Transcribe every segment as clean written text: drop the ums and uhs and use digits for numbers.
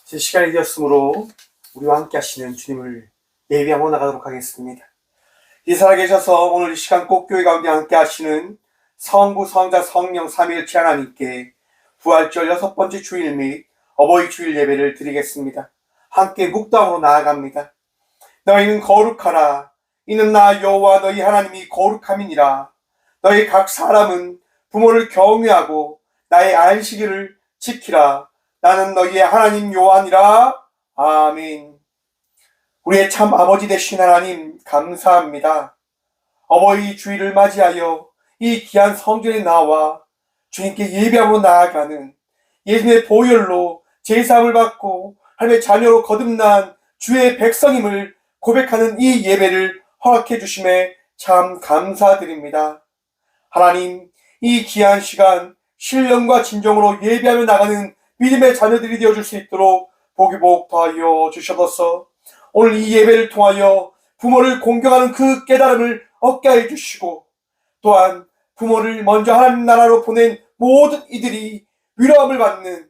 제 시간이 되었으므로 우리와 함께 하시는 주님을 예비하고 나가도록 하겠습니다. 이 살아계셔서 오늘 이 시간 꼭 교회 가운데 함께 하시는 성부, 성자, 성령, 삼위일체 하나님께 부활절 6번째 주일 및 어버이 주일 예배를 드리겠습니다. 함께 묵담으로 나아갑니다. 너희는 거룩하라. 이는 나 여호와 너희 하나님이 거룩함이니라. 너희 각 사람은 부모를 경외하고 나의 안식일을 지키라. 나는 너희의 하나님 여호와니라. 아멘. 우리의 참 아버지 되신 하나님 감사합니다. 어버이 주일을 맞이하여 이 귀한 성전에 나와 주님께 예배하러 나아가는 예수님의 보혈로 제사함을 받고 하나님의 자녀로 거듭난 주의 백성임을 고백하는 이 예배를 허락해 주심에 참 감사드립니다. 하나님, 이 귀한 시간 신령과 진정으로 예배하며 나가는 믿음의 자녀들이 되어줄 수 있도록 보기복 더하여 주셔서 오늘 이 예배를 통하여 부모를 공경하는 그 깨달음을 얻게 해 주시고, 또한 부모를 먼저 하나님 나라로 보낸 모든 이들이 위로함을 받는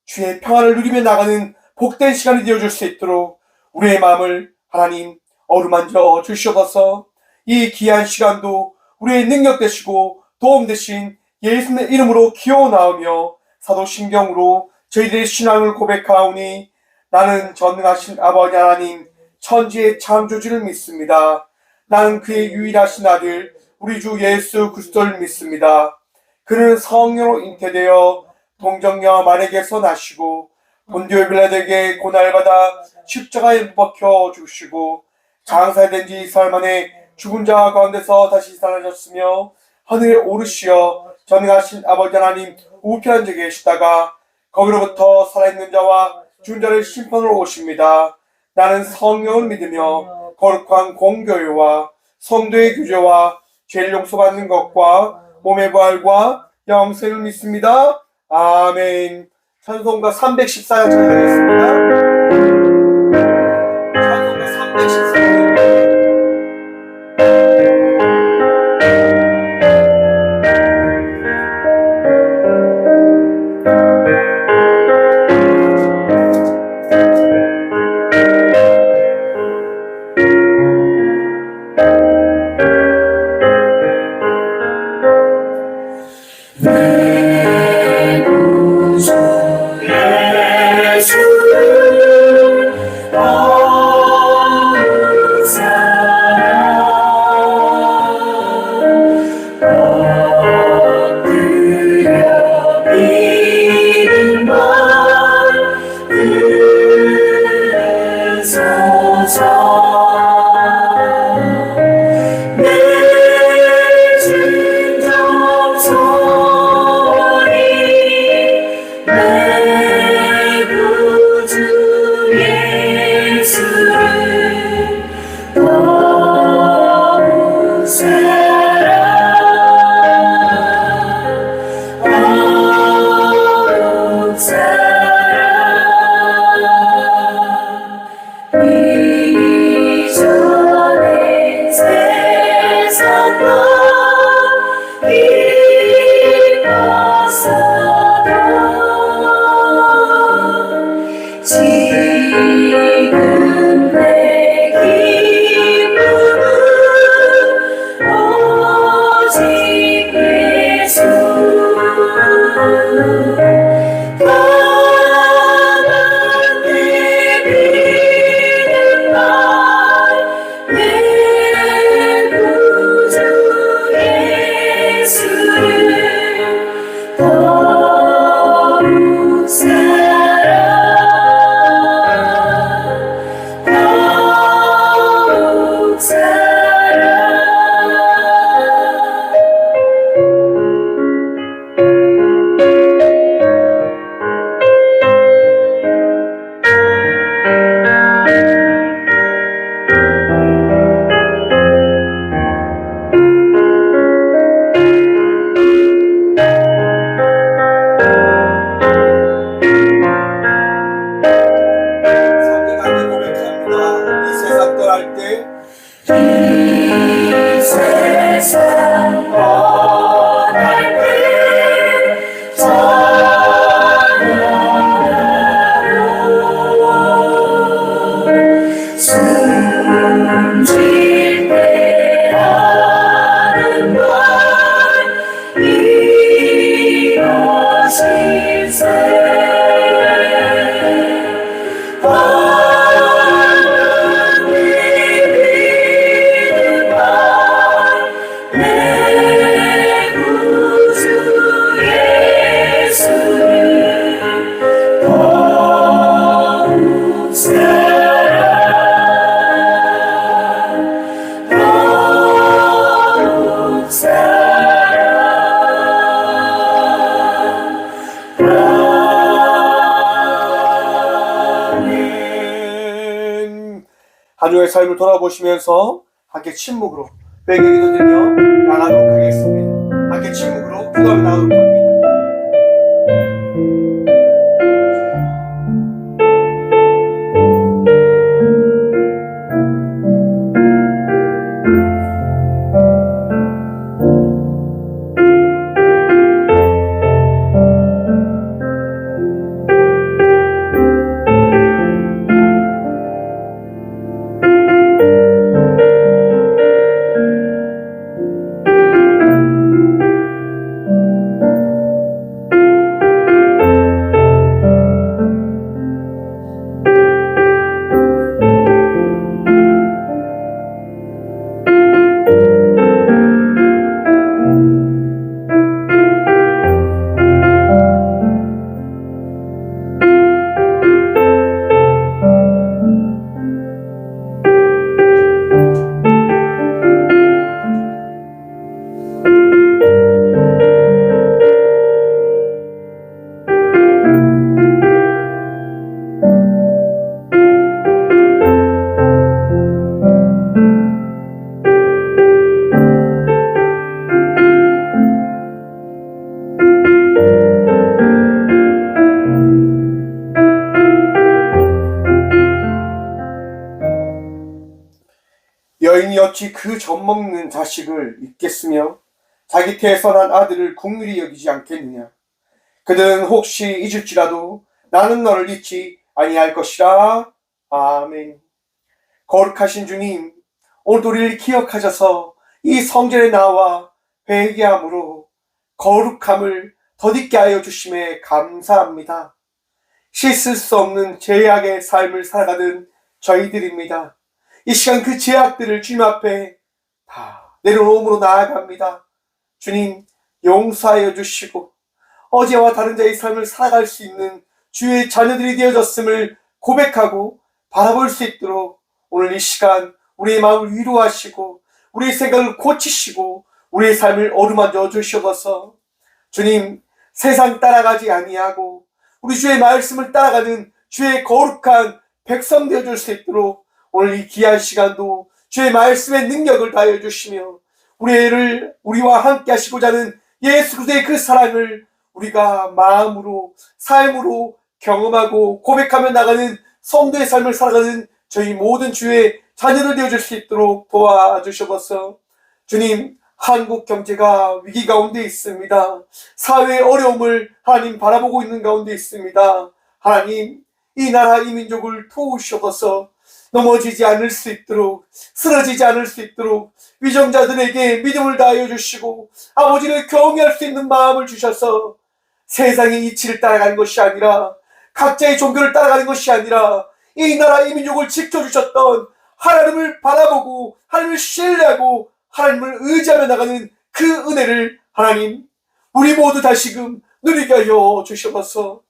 주의 평안을 누리며 나가는 복된 시간이 되어줄 수 있도록 우리의 마음을 하나님 어루만져 주시옵소서. 이 귀한 시간도 우리의 능력 되시고 도움 되신 예수님의 이름으로 기어나오며 사도신경으로 저희들의 신앙을 고백하오니 나는 전능하신 아버지 하나님 천지의 창조주를 믿습니다. 나는 그의 유일하신 아들 우리 주 예수 그리스도를 믿습니다. 그는 성령으로 잉태되어 동정녀 마리아에게서 나시고 본디오 빌라도에게 고난받아 십자가에 못 박혀 죽으시고 장사된 지 4일 만에 죽은 자 가운데서 다시 살아나셨으며 하늘에 오르시어 전능하신 아버지 하나님 우편한 적에 계시다가 거기로부터 살아있는 자와 죽은 자를 심판으로 오십니다. 나는 성령을 믿으며 거룩한 공교회와 성도의 교제와 죄를 용서받는 것과 몸의 부활과 영생을 믿습니다. 아멘. 찬송가 314장 찬양하겠습니다. 찬송가 314장. 내 구주 예수 한 주의 삶을 돌아보시면서 함께 침묵으로 회개 기도드리며 나가도록 하겠습니다. 함께 침묵으로 기도하며 나가도록 합니다. 여인이 어찌 그 젖먹는 자식을 잊겠으며 자기 태에서 난 아들을 긍휼히 여기지 않겠느냐. 그들은 혹시 잊을지라도 나는 너를 잊지 아니할 것이라. 아멘. 거룩하신 주님, 오늘도 우리를 기억하셔서 이 성전에 나와 회개함으로 거룩함을 덧있게 하여 주심에 감사합니다. 씻을 수 없는 죄악의 삶을 살아가는 저희들입니다. 이 시간 그 죄악들을 주님 앞에 다 내려놓음으로 나아갑니다. 주님, 용서하여 주시고 어제와 다른 자의 삶을 살아갈 수 있는 주의 자녀들이 되어졌음을 고백하고 바라볼 수 있도록 오늘 이 시간 우리의 마음을 위로하시고 우리의 생각을 고치시고 우리의 삶을 어루만져 주셔서 주님, 세상 따라가지 아니하고 우리 주의 말씀을 따라가는 주의 거룩한 백성 되어줄 수 있도록 오늘 이 귀한 시간도 주의 말씀의 능력을 다하여 주시며 우리와 함께 하시고자 하는 예수 그리스도의 그 사랑을 우리가 마음으로 삶으로 경험하고 고백하며 나가는 성도의 삶을 살아가는 저희 모든 주의 자녀들 되어줄 수 있도록 도와주셔서 주님, 한국 경제가 위기 가운데 있습니다. 사회의 어려움을 하나님 바라보고 있는 가운데 있습니다. 하나님, 이 나라 이 민족을 도우셔서 넘어지지 않을 수 있도록, 쓰러지지 않을 수 있도록 위정자들에게 믿음을 다하여 주시고 아버지를 경외할 수 있는 마음을 주셔서 세상의 이치를 따라가는 것이 아니라, 각자의 종교를 따라가는 것이 아니라 이 나라 이 민족을 지켜주셨던 하나님을 바라보고 하나님을 신뢰하고 하나님을 의지하며 나가는 그 은혜를 하나님, 우리 모두 다시금 누리게 하여 주셔서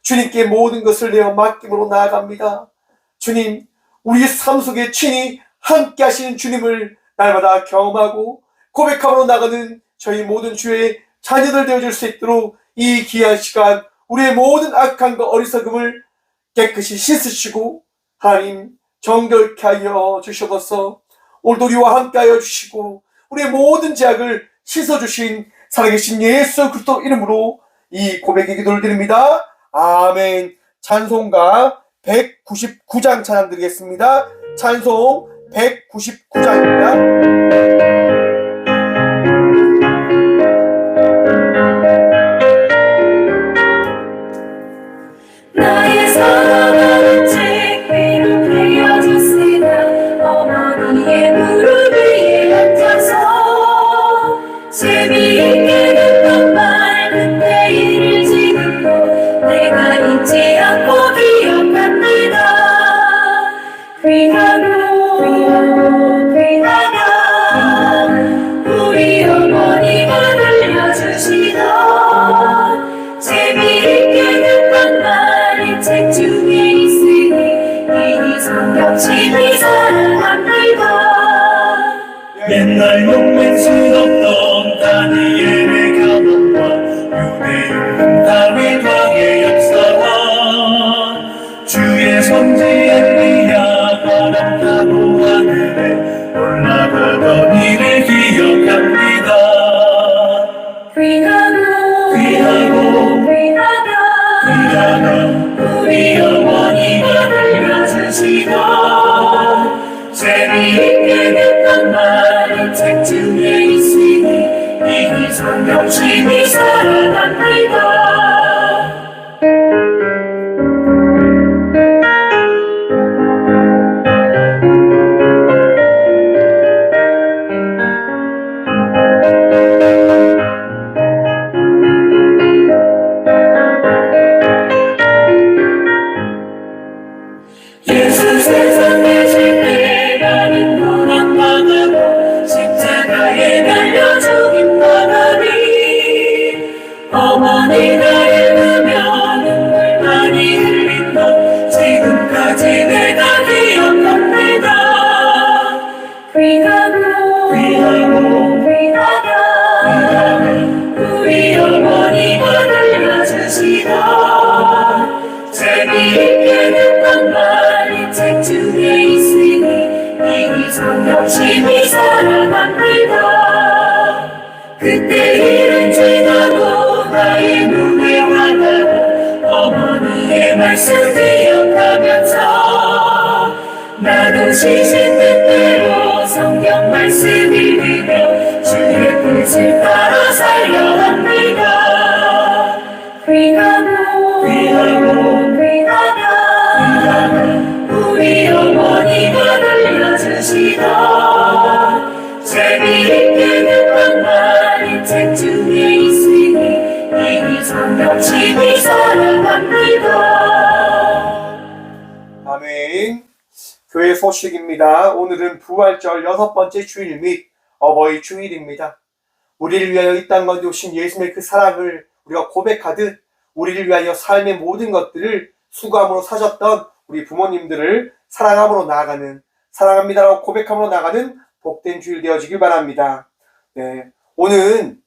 주님께 모든 것을 내어 맡김으로 나아갑니다. 주님, 우리의 삶 속에 친히 함께 하시는 주님을 날마다 경험하고 고백함으로 나가는 저희 모든 주의 자녀들 되어줄 수 있도록 이 귀한 시간 우리의 모든 악함과 어리석음을 깨끗이 씻으시고 하나님 정결케 하여 주셔서 오늘도 우리와 함께 하여 주시고 우리의 모든 죄악을 씻어주신 살아계신 예수 그리스도 이름으로 이 고백의 기도를 드립니다. 아멘. 찬송가 199장 찬양 드리겠습니다. 찬송 199장입니다. 나의 사랑하는 책비를 베어줬으나 어머니의 무릎 위에 앉아서 재미있게 듣던 말 그때 일을 지금도 내가 잊지 않고 기억합니다. 귀하고 귀하다 우리 어머니가 들려주시던 재미있게 듣던 말이 책 중에 있으니 이니 성경책이 사랑합니다. 옛날 용맹스럽던 다니엘의 가문과 유대인 다윗 왕의 역사와 주의 선지 엘리야가 타고 하늘에 올라가던 일을 기억합니다. 귀하고 귀하다 우리 어머니가 들려주시던 재미있게 듣던 말이 책 중에 있으니 이니 성경책이 사랑합니다. 예수 세상 계실 때 나는 고난당하고 십자가에 달려 죽임 당하니 어머니 나를 보며 눈물 많이 흘린다. 지금까지 내가 기억합니다. 귀하고 귀하다 우리 어머니가 들려주시던 재미있게 듣던 말이 책 중에 있으니 이니 성경책이 사랑합니다. 그때 일은 지나고 나의 눈에 와닿고 어머니의 말씀 기억하면서 나도 시신 뜻대로 성경 말씀 읽으며 주의 뜻을 따라 살려 합니다. 귀하고 귀하다 우리 어머니가 들려주시던 재미있게 듣던 말이 책 중에 있으니 이니 성경책이 사랑합니다. 아멘. 교회 소식입니다. 오늘은 부활절 6번째 주일 및 어버이 주일입니다. 우리를 위하여 이 땅 가운데 오신 예수님의 그 사랑을 우리가 고백하듯 우리를 위하여 삶의 모든 것들을 수고함으로 사셨던 우리 부모님들을 사랑함으로 나아가는, 사랑합니다라고 고백함으로 나아가는 복된 주일 되어지길 바랍니다. 네, 오늘은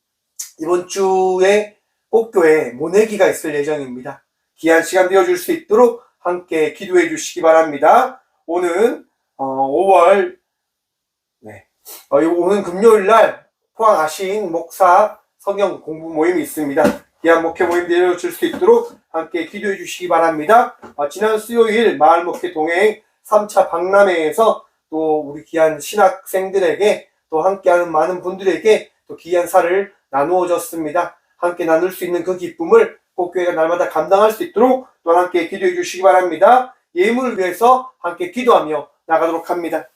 이번 주에 꼭교회 모내기가 있을 예정입니다. 귀한 시간 되어줄 수 있도록 함께 기도해 주시기 바랍니다. 오늘 5월 오늘 금요일날 포항하신 목사 성경 공부 모임이 있습니다. 귀한 목회 모임 되어줄 수 있도록 함께 기도해 주시기 바랍니다. 지난 수요일 마을 목회 동행 3차 박람회에서 또 우리 귀한 신학생들에게 또 함께하는 많은 분들에게 또 귀한 살을 나누어 줬습니다. 함께 나눌 수 있는 그 기쁨을 꼭교회가 날마다 감당할 수 있도록 또 함께 기도해 주시기 바랍니다. 예물을 위해서 함께 기도하며 나가도록 합니다.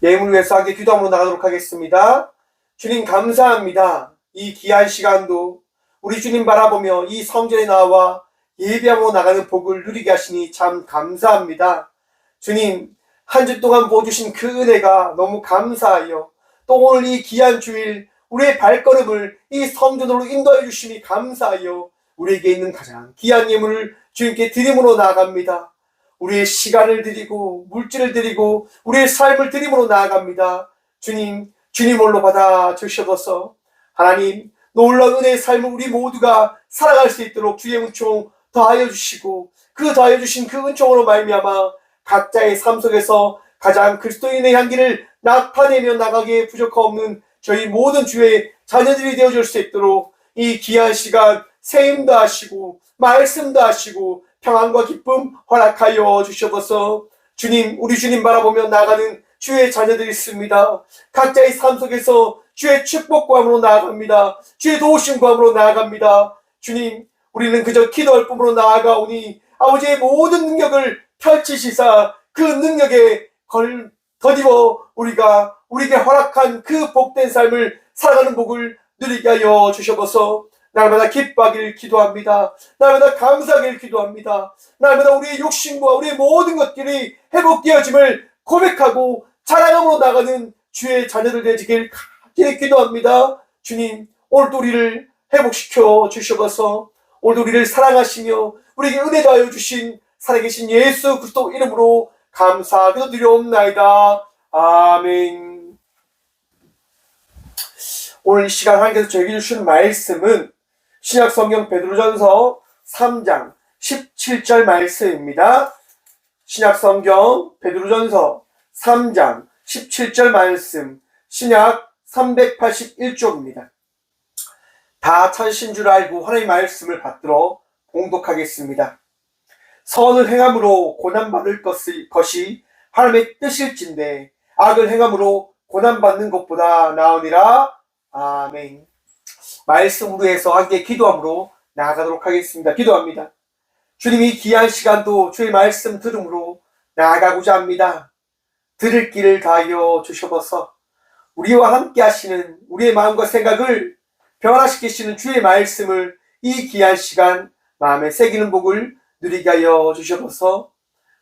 예물을 위해서 함께 기도하며 나가도록 하겠습니다. 주님 감사합니다. 이 귀한 시간도 우리 주님 바라보며 이 성전에 나와 예배하며 나가는 복을 누리게 하시니 참 감사합니다. 주님, 한 주 동안 보여주신 그 은혜가 너무 감사하여 또 오늘 이 귀한 주일 우리의 발걸음을 이 성전으로 인도해 주시니 감사하여 우리에게 있는 가장 귀한 예물을 주님께 드림으로 나아갑니다. 우리의 시간을 드리고 물질을 드리고 우리의 삶을 드림으로 나아갑니다. 주님, 주님 홀로 받아 주시옵소서. 하나님, 놀라운 은혜의 삶을 우리 모두가 살아갈 수 있도록 주의 은총 더하여 주시고 그 더하여 주신 그 은총으로 말미암아 각자의 삶 속에서 가장 그리스도인의 향기를 나타내며 나가기에 부족함없는 저희 모든 주의 자녀들이 되어줄 수 있도록 이 귀한 시간 세임도 하시고 말씀도 하시고 평안과 기쁨 허락하여 주시옵소서. 주님, 우리 주님 바라보며 나가는 주의 자녀들이 있습니다. 각자의 삶 속에서 주의 축복 구함으로 나아갑니다. 주의 도우심 구함으로 나아갑니다. 주님, 우리는 그저 기도할 뿐으로 나아가오니 아버지의 모든 능력을 펼치시사 그 능력에 덧입어 우리에게 허락한 그 복된 삶을 살아가는 복을 누리게 하여 주셔서 날마다 기뻐하기를 기도합니다. 날마다 감사하기를 기도합니다. 날마다 우리의 욕심과 우리의 모든 것들이 회복되어짐을 고백하고 자랑함으로 나가는 주의 자녀들 되시길 간절히 기도합니다. 주님, 오늘도 우리를 회복시켜 주셔서 오늘도 우리를 사랑하시며 우리에게 은혜 더하여 주신 살아계신 예수 그리스도 이름으로 감사하기도 드리옵나이다. 아멘. 오늘 이 시간 하나님께서 저에게 주신 말씀은 신약성경 베드로전서 3장 17절 말씀입니다. 신약성경 베드로전서 3장 17절 말씀, 신약 381쪽입니다. 다 찾으신 줄 알고 하나님의 말씀을 받들어 봉독하겠습니다. 선을 행함으로 고난받을 것이 하나님의 뜻일진데 악을 행함으로 고난받는 것보다 나으니라. 아멘. 말씀으로 해서 함께 기도함으로 나아가도록 하겠습니다. 기도합니다. 주님이 귀한 시간도 주의 말씀 들음으로 나아가고자 합니다. 들을 길을 다하여 주셔서 우리와 함께 하시는 우리의 마음과 생각을 변화시키시는 주의 말씀을 이 귀한 시간 마음에 새기는 복을 누리게 하여 주셔서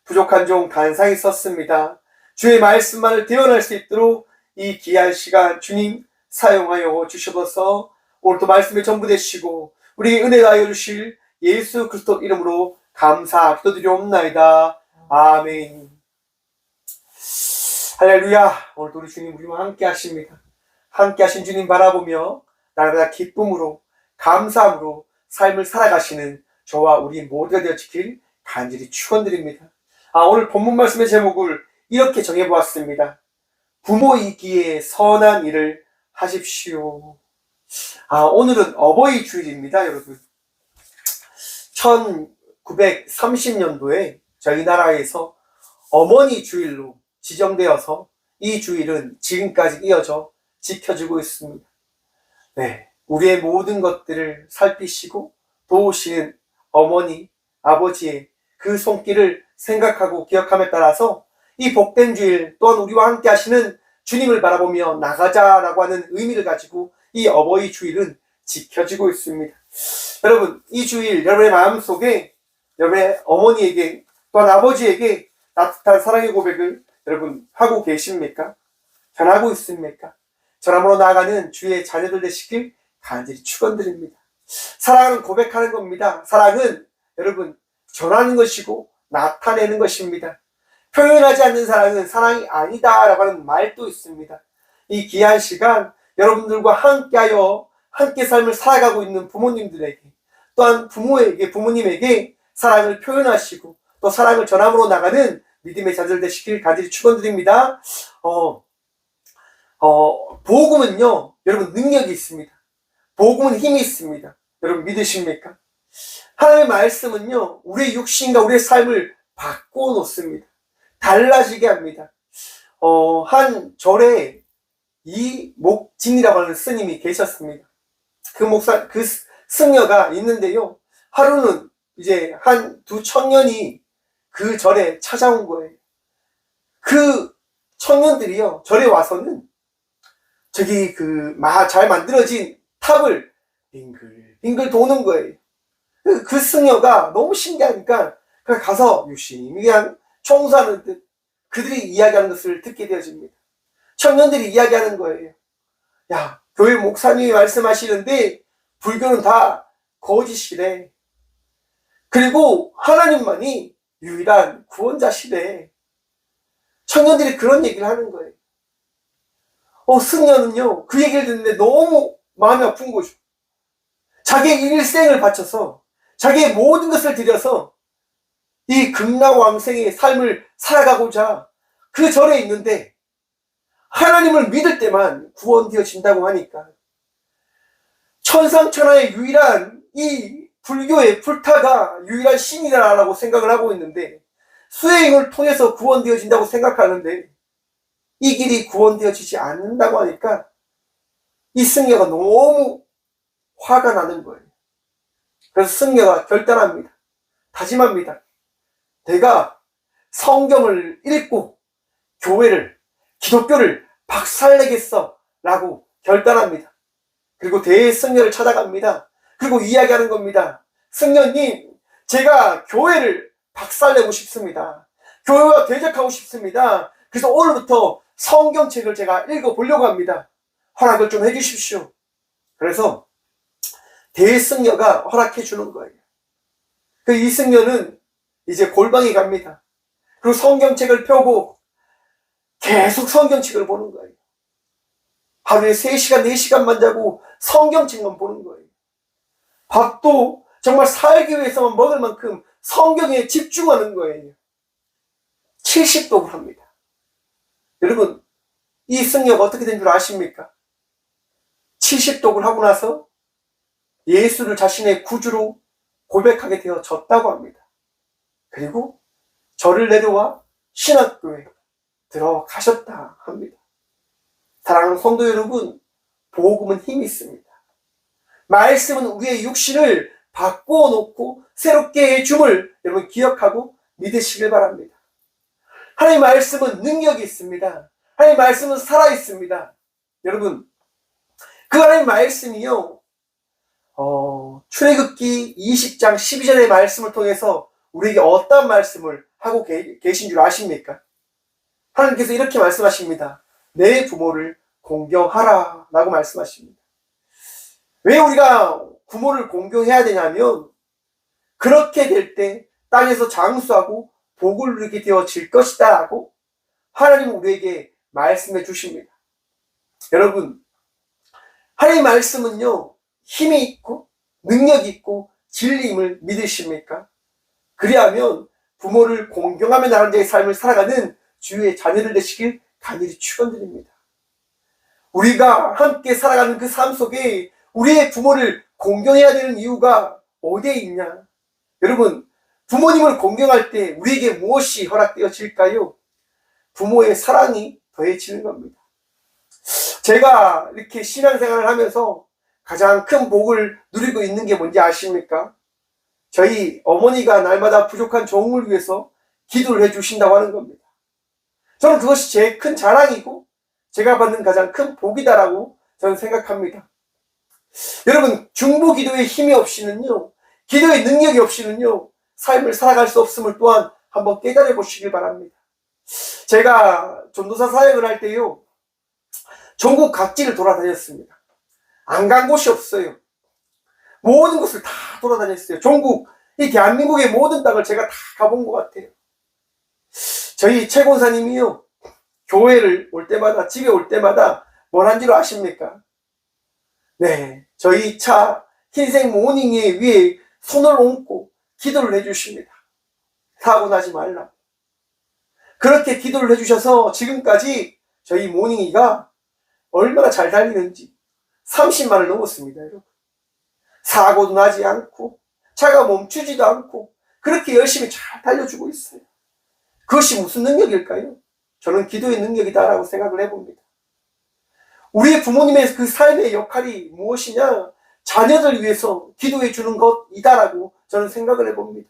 부족한 종 간사히 썼습니다. 주의 말씀만을 대언할 수 있도록 이 귀한 시간 주님 사용하여 주셔서 오늘도 말씀에 전부 되시고 우리에게 은혜 하여 주실 예수 그리스도 이름으로 감사 기도드리옵나이다. 아멘. 할렐루야. 오늘도 우리 주님 우리와 함께 하십니다. 함께 하신 주님 바라보며 날마다 기쁨으로 감사함으로 삶을 살아가시는 저와 우리 모두가 되어지길 간절히 축원드립니다. 오늘 본문 말씀의 제목을 이렇게 정해보았습니다. 부모이기에 선한 일을 하십시오. 오늘은 어버이 주일입니다, 여러분. 1930년도에 저희 나라에서 어머니 주일로 지정되어서 이 주일은 지금까지 이어져 지켜지고 있습니다. 네, 우리의 모든 것들을 살피시고 도우시는 어머니, 아버지의 그 손길을 생각하고 기억함에 따라서 이 복된 주일 또한 우리와 함께 하시는 주님을 바라보며 나가자라고 하는 의미를 가지고 이 어버이 주일은 지켜지고 있습니다. 여러분, 이 주일 여러분의 마음속에 여러분의 어머니에게 또한 아버지에게 따뜻한 사랑의 고백을 여러분 하고 계십니까? 전하고 있습니까? 전함으로 나아가는 주의 자녀들 되시길 간절히 축원드립니다. 사랑은 고백하는 겁니다. 사랑은 여러분 전하는 것이고 나타내는 것입니다. 표현하지 않는 사랑은 사랑이 아니다라고 하는 말도 있습니다. 이 귀한 시간 여러분들과 함께하여 함께 삶을 살아가고 있는 부모님들에게 또한 부모님에게 사랑을 표현하시고 또 사랑을 전함으로 나가는 믿음의 자들 되시길 간절히 축원드립니다. 복음은요 여러분 능력이 있습니다. 복음은 힘이 있습니다. 여러분 믿으십니까? 하나님의 말씀은요 우리의 육신과 우리의 삶을 바꾸어 놓습니다. 달라지게 합니다. 한 절에 이목진이라고 하는 스님이 계셨습니다. 그 승려가 있는데요. 하루는 이제 한 두 청년이 그 절에 찾아온 거예요. 그 청년들이요 절에 와서는 저기 잘 만들어진 탑을 빙글빙글 도는 거예요. 그 승려가 너무 신기하니까 그냥 가서 유심히 그냥 청소하는 듯 그들이 이야기하는 것을 듣게 되어집니다. 청년들이 이야기하는 거예요. 야, 교회 목사님이 말씀하시는데 불교는 다 거짓이래. 그리고 하나님만이 유일한 구원자시래. 청년들이 그런 얘기를 하는 거예요. 승려는요 그 얘기를 듣는데 너무 마음이 아픈 거죠. 자기의 일생을 바쳐서 자기의 모든 것을 들여서 이 극락왕생의 삶을 살아가고자 그 절에 있는데 하나님을 믿을 때만 구원되어진다고 하니까 천상천하의 유일한 이 불교의 불타가 유일한 신이라고 생각을 하고 있는데 수행을 통해서 구원되어진다고 생각하는데 이 길이 구원되어지지 않는다고 하니까 이 승려가 너무 화가 나는 거예요. 그래서 승려가 결단합니다. 다짐합니다. 내가 성경을 읽고 기독교를 박살내겠어 라고 결단합니다. 그리고 대승려를 찾아갑니다. 그리고 이야기하는 겁니다. 승려님, 제가 교회를 박살내고 싶습니다. 교회와 대적하고 싶습니다. 그래서 오늘부터 성경책을 제가 읽어보려고 합니다. 허락을 좀 해주십시오. 그래서 대승려가 허락해 주는 거예요. 그 이승려는 이제 골방에 갑니다. 그리고 성경책을 펴고 계속 성경책을 보는 거예요. 하루에 3시간, 4시간만 자고 성경책만 보는 거예요. 밥도 정말 살기 위해서만 먹을 만큼 성경에 집중하는 거예요. 70독을 합니다. 여러분, 이 승려가 어떻게 된 줄 아십니까? 70독을 하고 나서 예수를 자신의 구주로 고백하게 되어졌다고 합니다. 그리고 절을 내려와 신학교에 들어가셨다 합니다. 사랑하는 성도 여러분, 복음은 힘이 있습니다. 말씀은 우리의 육신을 바꾸어 놓고 새롭게 해줌을 여러분 기억하고 믿으시길 바랍니다. 하나님의 말씀은 능력이 있습니다. 하나님의 말씀은 살아있습니다. 여러분, 그 하나님의 말씀이요, 출애굽기 20장 12절의 말씀을 통해서 우리에게 어떤 말씀을 하고 계신 줄 아십니까? 하나님께서 이렇게 말씀하십니다. 내 부모를 공경하라 라고 말씀하십니다. 왜 우리가 부모를 공경해야 되냐면 그렇게 될 때 땅에서 장수하고 복을 누리게 되어질 것이다 라고 하나님은 우리에게 말씀해 주십니다. 여러분, 하나님의 말씀은요, 힘이 있고 능력이 있고 진리임을 믿으십니까? 그리하면 부모를 공경하며 나는 자의 삶을 살아가는 주의 자녀들 되시길 간절히 축원드립니다. 우리가 함께 살아가는 그 삶 속에 우리의 부모를 공경해야 되는 이유가 어디에 있냐? 여러분, 부모님을 공경할 때 우리에게 무엇이 허락되어질까요? 부모의 사랑이 더해지는 겁니다. 제가 이렇게 신앙생활을 하면서 가장 큰 복을 누리고 있는 게 뭔지 아십니까? 저희 어머니가 날마다 부족한 종을 위해서 기도를 해주신다고 하는 겁니다. 저는 그것이 제 큰 자랑이고 제가 받는 가장 큰 복이다라고 저는 생각합니다. 여러분, 중보 기도의 힘이 없이는요, 기도의 능력이 없이는요, 삶을 살아갈 수 없음을 또한 한번 깨달아 보시길 바랍니다. 제가 전도사 사역을 할 때요, 전국 각지를 돌아다녔습니다. 안 간 곳이 없어요. 모든 곳을 다 돌아다녔어요. 전국, 이 대한민국의 모든 땅을 제가 다 가본 것 같아요. 저희 최 권사님이요, 교회를 올 때마다, 집에 올 때마다 뭘 한 줄 아십니까? 네, 저희 차 흰색 모닝 위에 손을 얹고 기도를 해주십니다. 사고 나지 말라. 그렇게 기도를 해주셔서 지금까지 저희 모닝이가 얼마나 잘 달리는지 30만을 넘었습니다, 여러분. 사고도 나지 않고 차가 멈추지도 않고 그렇게 열심히 잘 달려주고 있어요. 그것이 무슨 능력일까요? 저는 기도의 능력이다라고 생각을 해봅니다. 우리 부모님의 그 삶의 역할이 무엇이냐? 자녀들 위해서 기도해 주는 것이다라고 저는 생각을 해봅니다.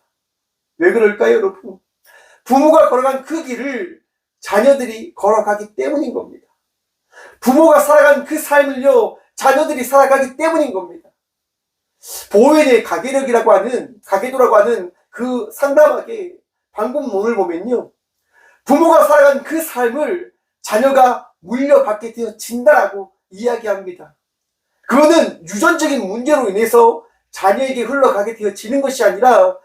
왜 그럴까요, 여러분? 부모가 걸어간 그 길을 자녀들이 걸어가기 때문인 겁니다. 부모가 살아간 그 삶을요, 자녀들이 살아가기 때문인 겁니다. 보혜의 가계도라고 하는 그 상담학의 방법론을 보면요, 부모가 살아간 그 삶을 자녀가 물려받게 되어진다라고 이야기합니다. 그거는 유전적인 문제로 인해서 자녀에게 흘러가게 되어지는 것이 아니라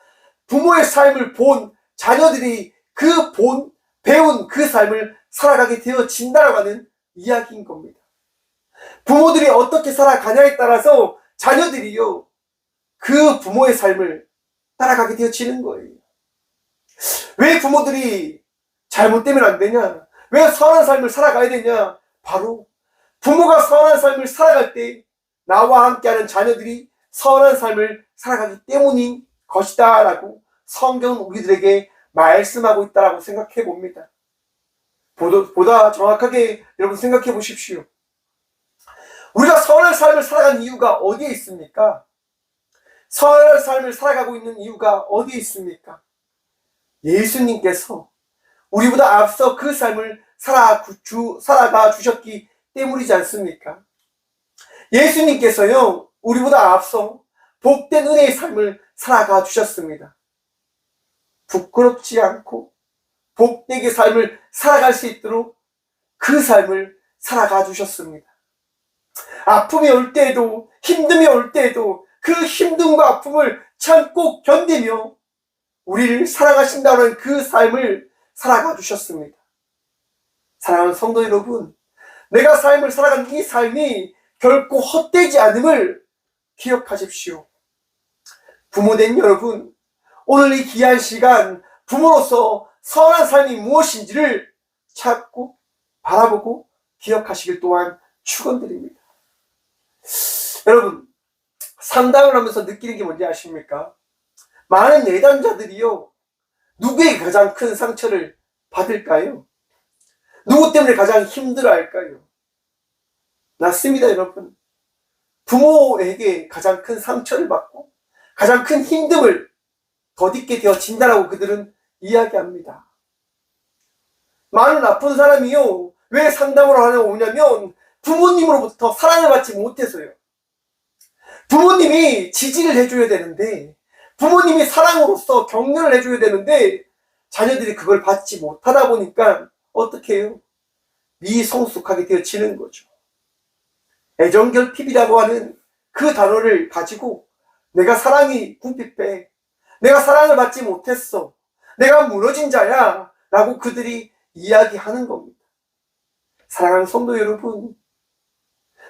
부모의 삶을 본 자녀들이 배운 그 삶을 살아가게 되어진다라고 하는 이야기인 겁니다. 부모들이 어떻게 살아가냐에 따라서 자녀들이요, 그 부모의 삶을 따라가게 되어지는 거예요. 왜 부모들이 잘못되면 안 되냐? 왜 선한 삶을 살아가야 되냐? 바로 부모가 선한 삶을 살아갈 때 나와 함께하는 자녀들이 선한 삶을 살아가기 때문인 것이다 라고 성경은 우리들에게 말씀하고 있다라고 생각해 봅니다. 보다 정확하게 여러분 생각해 보십시오. 우리가 선한 삶을 살아가는 이유가 어디에 있습니까? 선한 삶을 살아가고 있는 이유가 어디에 있습니까? 예수님께서 우리보다 앞서 그 삶을 살아가 주셨기 때문이지 않습니까? 예수님께서요, 우리보다 앞서 복된 은혜의 삶을 살아가 주셨습니다. 부끄럽지 않고 복되게 삶을 살아갈 수 있도록 그 삶을 살아가 주셨습니다. 아픔이 올 때에도, 힘듦이 올 때에도 그 힘듦과 아픔을 참고 견디며 우리를 사랑하신다는 그 삶을 살아가 주셨습니다. 사랑하는 성도 여러분, 내가 삶을 살아가는 이 삶이 결코 헛되지 않음을 기억하십시오. 부모된 여러분, 오늘 이 귀한 시간 부모로서 선한 삶이 무엇인지를 찾고 바라보고 기억하시길 또한 축원드립니다. 여러분, 상담을 하면서 느끼는 게 뭔지 아십니까? 많은 내담자들이요, 누구에게 가장 큰 상처를 받을까요? 누구 때문에 가장 힘들어할까요? 맞습니다, 여러분. 부모에게 가장 큰 상처를 받고 가장 큰 힘듦을 덧입게 되어진다라고 그들은 이야기합니다. 많은 아픈 사람이요, 왜 상담을 하러 오냐면 부모님으로부터 사랑을 받지 못해서요. 부모님이 지지를 해줘야 되는데, 부모님이 사랑으로서 격려를 해줘야 되는데 자녀들이 그걸 받지 못하다 보니까 어떻게 해요? 미성숙하게 되어지는 거죠. 애정결핍이라고 하는 그 단어를 가지고 내가 사랑이 궁핍해, 내가 사랑을 받지 못했어, 내가 무너진 자야 라고 그들이 이야기하는 겁니다. 사랑하는 성도 여러분,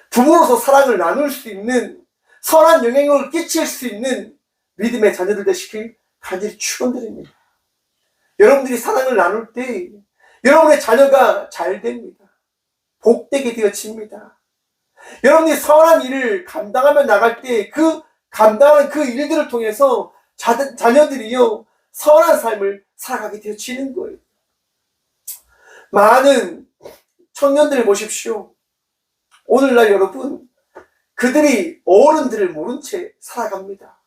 부모로서 사랑을 나눌 수 있는, 선한 영향력을 끼칠 수 있는 믿음의 자녀들 되시길 간절히 축원드립니다. 여러분들이 사랑을 나눌 때 여러분의 자녀가 잘 됩니다. 복되게 되어집니다. 여러분들이 선한 일을 감당하며 나갈 때 그 감당하는 그 일들을 통해서 자녀들이요, 선한 삶을 살아가게 되어지는 거예요. 많은 청년들을 보십시오. 오늘날 여러분, 그들이 어른들을 모른 채 살아갑니다.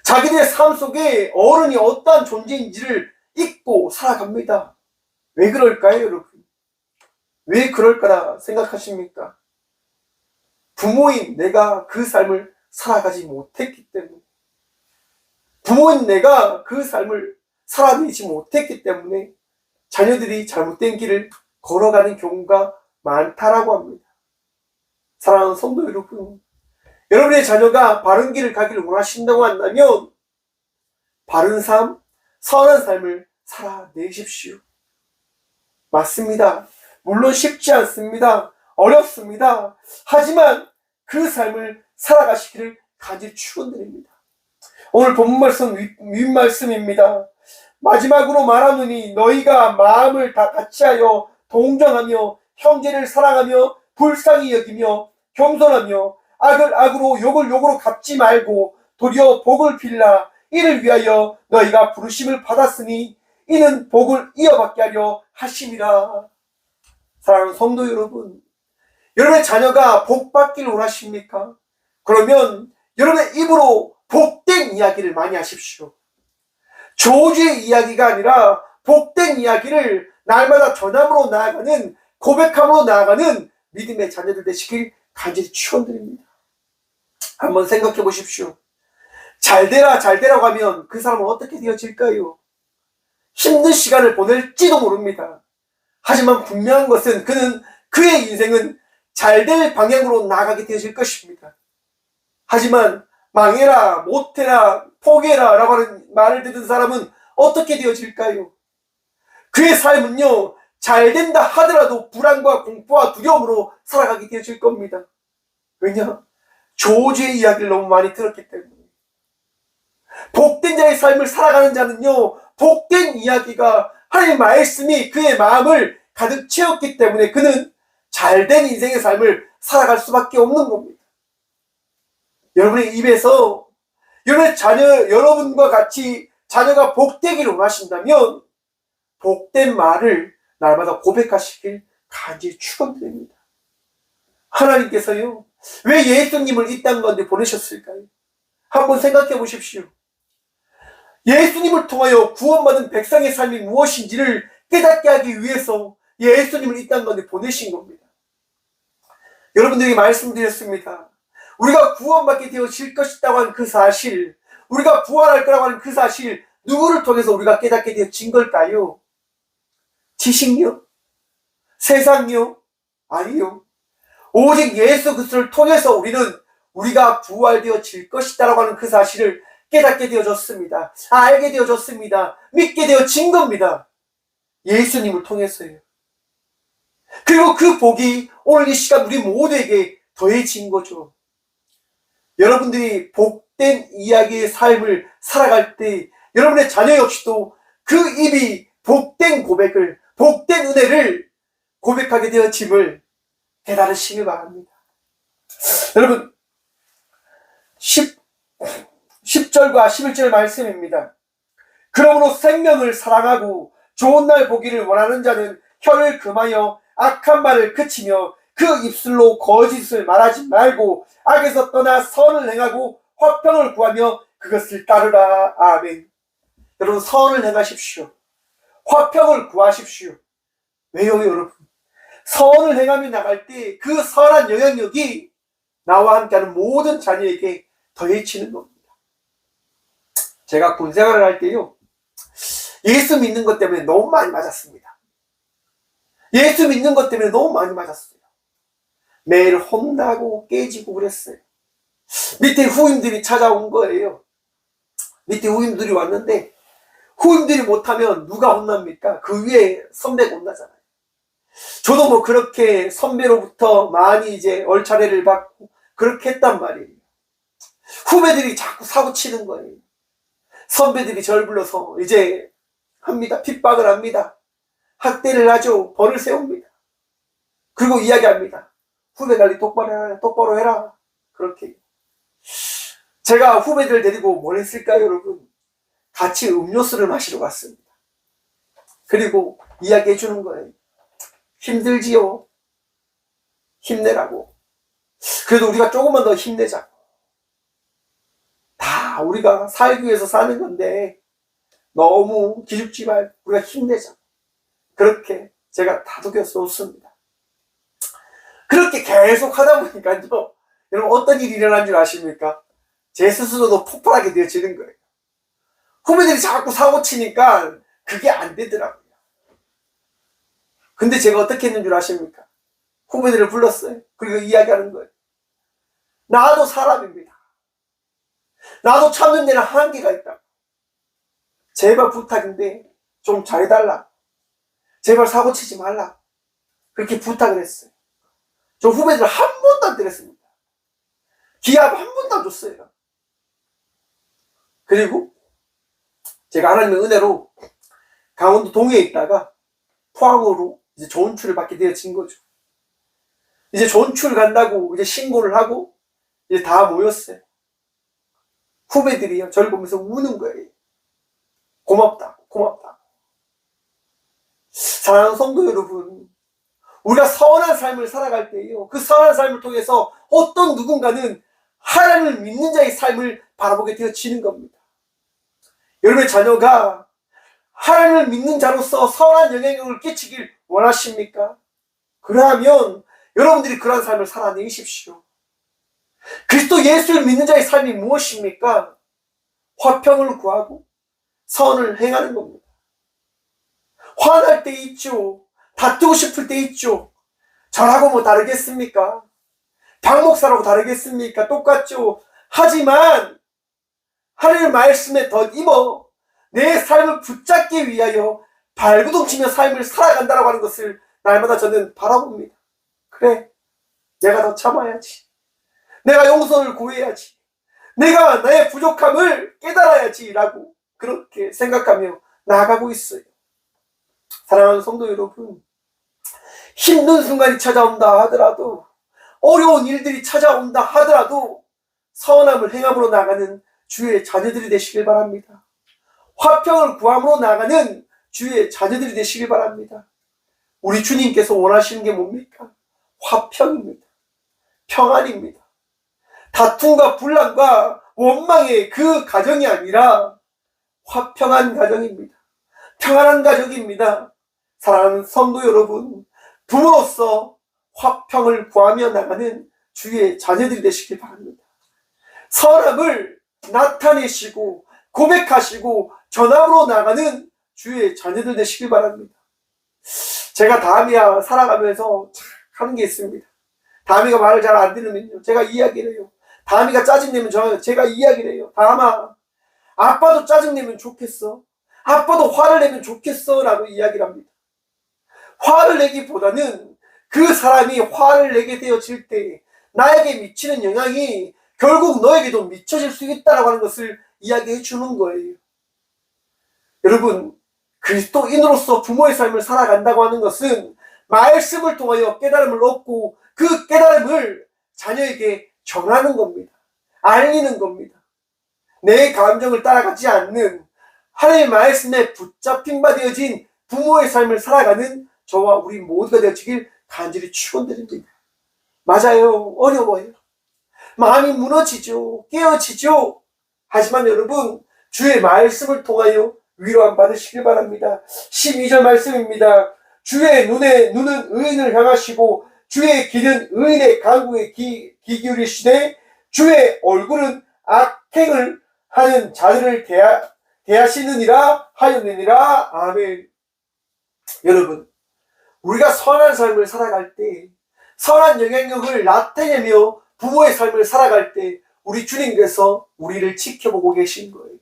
자기들의 삶 속에 어른이 어떠한 존재인지를 잊고 살아갑니다. 왜 그럴까요, 여러분? 왜 그럴까라 생각하십니까? 부모인 내가 그 삶을 살아가지 못했기 때문에, 부모인 내가 그 삶을 살아내지 못했기 때문에 자녀들이 잘못된 길을 걸어가는 경우가 많다라고 합니다. 사랑하는 성도 여러분, 여러분의 자녀가 바른 길을 가기를 원하신다고 한다면 바른 삶, 선한 삶을 살아내십시오. 맞습니다. 물론 쉽지 않습니다. 어렵습니다. 하지만 그 삶을 살아가시기를 간절히 축원드립니다. 오늘 본문 말씀 윗말씀입니다. 마지막으로 말하노니 너희가 마음을 다 같이하여 동정하며 형제를 사랑하며 불쌍히 여기며 겸손하며 악을 악으로 욕을 욕으로 갚지 말고 도리어 복을 빌라. 이를 위하여 너희가 부르심을 받았으니 이는 복을 이어받게 하려 하심이라. 사랑하는 성도 여러분, 여러분의 자녀가 복 받기를 원하십니까? 그러면 여러분의 입으로 복된 이야기를 많이 하십시오. 저주의 이야기가 아니라 복된 이야기를 날마다 전함으로 나아가는, 고백함으로 나아가는 믿음의 자녀들 되시길 간절히 축원드립니다. 한번 생각해 보십시오. 잘되라 잘되라고 하면 그 사람은 어떻게 되어질까요? 힘든 시간을 보낼지도 모릅니다. 하지만 분명한 것은 그의 인생은 잘될 방향으로 나아가게 되어질 것입니다. 하지만 망해라, 못해라, 포기해라 라고 하는 말을 듣는 사람은 어떻게 되어질까요? 그의 삶은요, 잘된다 하더라도 불안과 공포와 두려움으로 살아가게 되어질 겁니다. 왜냐? 저주의 이야기를 너무 많이 들었기 때문에. 복된 자의 삶을 살아가는 자는요, 복된 이야기가, 하나님의 말씀이 그의 마음을 가득 채웠기 때문에 그는 잘된 인생의 삶을 살아갈 수밖에 없는 겁니다. 여러분의 입에서 여러분의 자녀, 여러분과 같이 자녀가 복되기를 원하신다면 복된 말을 날마다 고백하시길 간절히 축원드립니다. 하나님께서요, 왜 예수님을 이 땅 가운데 보내셨을까요? 한번 생각해 보십시오. 예수님을 통하여 구원받은 백성의 삶이 무엇인지를 깨닫게 하기 위해서 예수님을 이 땅 가운데 보내신 겁니다. 여러분들에게 말씀드렸습니다. 우리가 구원받게 되어질 것이라고 하는 그 사실, 우리가 부활할 거라고 하는 그 사실, 누구를 통해서 우리가 깨닫게 되어진 걸까요? 지식요? 세상요? 아니요. 오직 예수 그리스도를 통해서 우리가 부활되어질 것이다라고 하는 그 사실을 깨닫게 되어졌습니다. 알게 되어졌습니다. 믿게 되어진 겁니다. 예수님을 통해서요. 그리고 그 복이 오늘 이 시간 우리 모두에게 더해진 거죠. 여러분들이 복된 이야기의 삶을 살아갈 때 여러분의 자녀 역시도 그 입이 복된 고백을, 복된 은혜를 고백하게 되어짐을 깨달으시길 바랍니다. 여러분 10절과 11절 말씀입니다. 그러므로 생명을 사랑하고 좋은 날 보기를 원하는 자는 혀를 금하여 악한 말을 그치며 그 입술로 거짓을 말하지 말고 악에서 떠나 선을 행하고 화평을 구하며 그것을 따르라. 아멘. 여러분 선을 행하십시오. 화평을 구하십시오. 왜요 여러분? 선을 행하며 나갈 때 그 선한 영향력이 나와 함께하는 모든 자녀에게 더해지는 겁니다. 제가 군생활을 할 때요, 예수 믿는 것 때문에 너무 많이 맞았습니다. 예수 믿는 것 때문에 너무 많이 맞았어요. 매일 혼나고 깨지고 그랬어요. 밑에 후임들이 찾아온 거예요. 밑에 후임들이 왔는데 후임들이 못하면 누가 혼납니까? 그 위에 선배가 혼나잖아요. 저도 뭐 그렇게 선배로부터 많이 이제 얼차례를 받고 그렇게 했단 말이에요. 후배들이 자꾸 사고 치는 거예요. 선배들이 절 불러서 이제 합니다. 핍박을 합니다. 학대를 하죠. 벌을 세웁니다. 그리고 이야기합니다. 후배 관리 똑바로 해라. 그렇게. 제가 후배들 데리고 뭘 했을까요, 여러분? 같이 음료수를 마시러 갔습니다. 그리고 이야기해 주는 거예요. 힘들지요? 힘내라고. 그래도 우리가 조금만 더 힘내자고. 다 우리가 살기 위해서 사는 건데 너무 기죽지 말고 우리가 힘내자. 그렇게 제가 다독여 줬습니다. 그렇게 계속 하다 보니까요, 여러분 어떤 일이 일어난 줄 아십니까? 제 스스로도 폭발하게 되어지는 거예요. 후배들이 자꾸 사고 치니까 그게 안 되더라고요. 근데 제가 어떻게 했는 줄 아십니까? 후배들을 불렀어요. 그리고 이야기하는 거예요. 나도 사람입니다. 나도 참는 데는 한계가 있다. 제발 부탁인데 좀 잘해달라. 제발 사고 치지 말라. 그렇게 부탁을 했어요. 저 후배들 한 번도 안 때렸습니다. 기합 한 번도 안 줬어요. 그리고 제가 하나님의 은혜로 강원도 동해에 있다가 포항으로 이제 조은출을 받게 되어진 거죠. 이제 조은출 간다고 이제 신고를 하고 이제 다 모였어요. 후배들이요, 저를 보면서 우는 거예요. 고맙다. 사랑하는 성도 여러분, 우리가 선한 삶을 살아갈 때요, 그 선한 삶을 통해서 어떤 누군가는 하나님을 믿는 자의 삶을 바라보게 되어지는 겁니다. 여러분의 자녀가 하나님을 믿는 자로서 선한 영향력을 끼치길 원하십니까? 그러면 여러분들이 그런 삶을 살아내십시오. 그리스도 예수를 믿는 자의 삶이 무엇입니까? 화평을 구하고 선을 행하는 겁니다. 화날 때 있죠. 다투고 싶을 때 있죠. 저라고 뭐 다르겠습니까? 박 목사라고 다르겠습니까? 똑같죠. 하지만 하나님의 말씀에 덧입어 내 삶을 붙잡기 위하여 발구동치며 삶을 살아간다라고 하는 것을 날마다 저는 바라봅니다. 그래, 내가 더 참아야지. 내가 용서를 구해야지. 내가 나의 부족함을 깨달아야지 라고 그렇게 생각하며 나아가고 있어요. 사랑하는 성도 여러분, 힘든 순간이 찾아온다 하더라도, 어려운 일들이 찾아온다 하더라도 선함을 행함으로 나가는 주의 자녀들이 되시길 바랍니다. 화평을 구함으로 나가는 주의 자녀들이 되시길 바랍니다. 우리 주님께서 원하시는 게 뭡니까? 화평입니다. 평안입니다. 다툼과 분란과 원망의 그 가정이 아니라 화평한 가정입니다. 평안한 가정입니다. 사랑하는 성도 여러분, 부모로서 화평을 구하며 나가는 주의 자녀들이 되시길 바랍니다. 선함을 나타내시고 고백하시고 전함으로 나가는 주의 자녀들 되시길 바랍니다. 제가 다미와 살아가면서 하는 게 있습니다. 다미가 말을 잘 안 들으면요, 제가 이야기를 해요. 다미가 짜증내면 제가 이야기를 해요. 다마, 아빠도 짜증내면 좋겠어. 아빠도 화를 내면 좋겠어. 라고 이야기를 합니다. 화를 내기보다는 그 사람이 화를 내게 되어질 때 나에게 미치는 영향이 결국 너에게도 미쳐질 수 있다라고 하는 것을 이야기해 주는 거예요. 여러분, 그리스도인으로서 부모의 삶을 살아간다고 하는 것은 말씀을 통하여 깨달음을 얻고 그 깨달음을 자녀에게 전하는 겁니다. 알리는 겁니다. 내 감정을 따라가지 않는 하나님의 말씀에 붙잡힌 바 되어진 부모의 삶을 살아가는 저와 우리 모두가 되어지길 간절히 축원드립니다. 맞아요. 어려워요. 마음이 무너지죠. 깨어지죠. 하지만 여러분, 주의 말씀을 통하여 위로함 받으시길 바랍니다. 12절 말씀입니다. 주의 눈은 의인을 향하시고 주의 귀는 의인의 간구에 귀 기울이시되 주의 얼굴은 악행을 하는 자들을 대하시느니라 하였느니라. 아멘. 여러분, 우리가 선한 삶을 살아갈 때, 선한 영향력을 나타내며 부모의 삶을 살아갈 때 우리 주님께서 우리를 지켜보고 계신 거예요.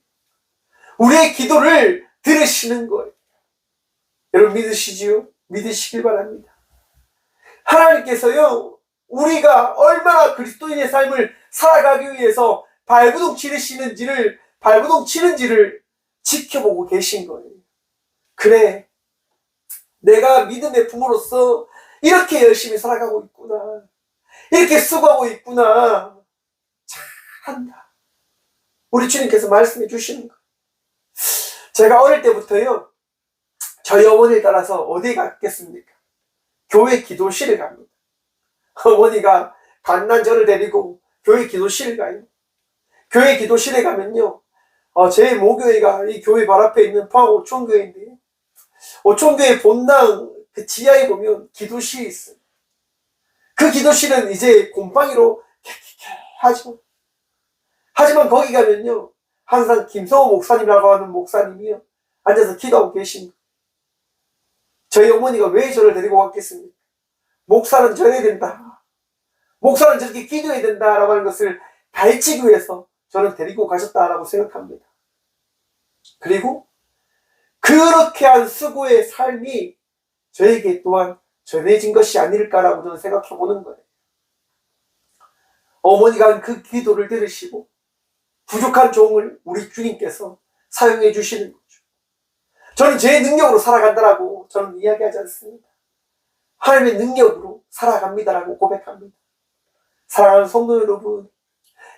우리의 기도를 들으시는 거예요. 여러분 믿으시지요? 믿으시길 바랍니다. 하나님께서요, 우리가 얼마나 그리스도인의 삶을 살아가기 위해서 발버둥 치는지를 지켜보고 계신 거예요. 그래, 내가 믿음의 부모로서 이렇게 열심히 살아가고 있구나. 이렇게 수고하고 있구나. 잘한다. 우리 주님께서 말씀해 주시는 거예요. 제가 어릴 때부터요, 저희 어머니를 따라서 어디 갔겠습니까? 교회 기도실에 갑니다. 어머니가 갓난 저를 데리고 교회 기도실에 가요. 교회 기도실에 가면요, 제 모교회가 이 교회 발 앞에 있는 포항 오촌교회인데요, 오촌교회 본당 그 지하에 보면 기도실이 있어요. 그 기도실은 이제 곰팡이로 하죠. 하지만 거기 가면요, 항상 김성호 목사님이라고 하는 목사님이요, 앉아서 기도하고 계십니다. 저희 어머니가 왜 저를 데리고 갔겠습니까? 목사는 저래야 된다. 목사는 저렇게 기도해야 된다라고 하는 것을 가르치기 위해서 저를 데리고 가셨다라고 생각합니다. 그리고 그렇게 한 수고의 삶이 저에게 또한 전해진 것이 아닐까라고 저는 생각해 보는 거예요. 어머니가 그 기도를 들으시고 부족한 종을 우리 주님께서 사용해 주시는 거죠. 저는 제 능력으로 살아간다라고 저는 이야기하지 않습니다. 하나님의 능력으로 살아갑니다라고 고백합니다. 사랑하는 성도 여러분,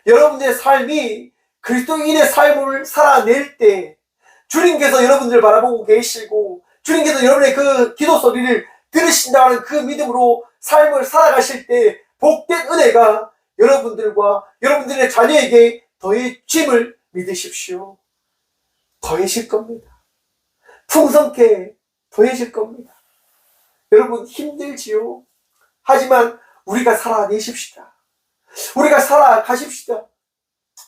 여러분의 삶이 그리스도인의 삶을 살아낼 때 주님께서 여러분들 바라보고 계시고 주님께서 여러분의 그 기도 소리를 들으신다는 그 믿음으로 삶을 살아가실 때 복된 은혜가 여러분들과 여러분들의 자녀에게 더해짐을 믿으십시오. 더해질 겁니다. 풍성케 더해질 겁니다. 여러분 힘들지요. 하지만 우리가 살아내십시다. 우리가 살아가십시다.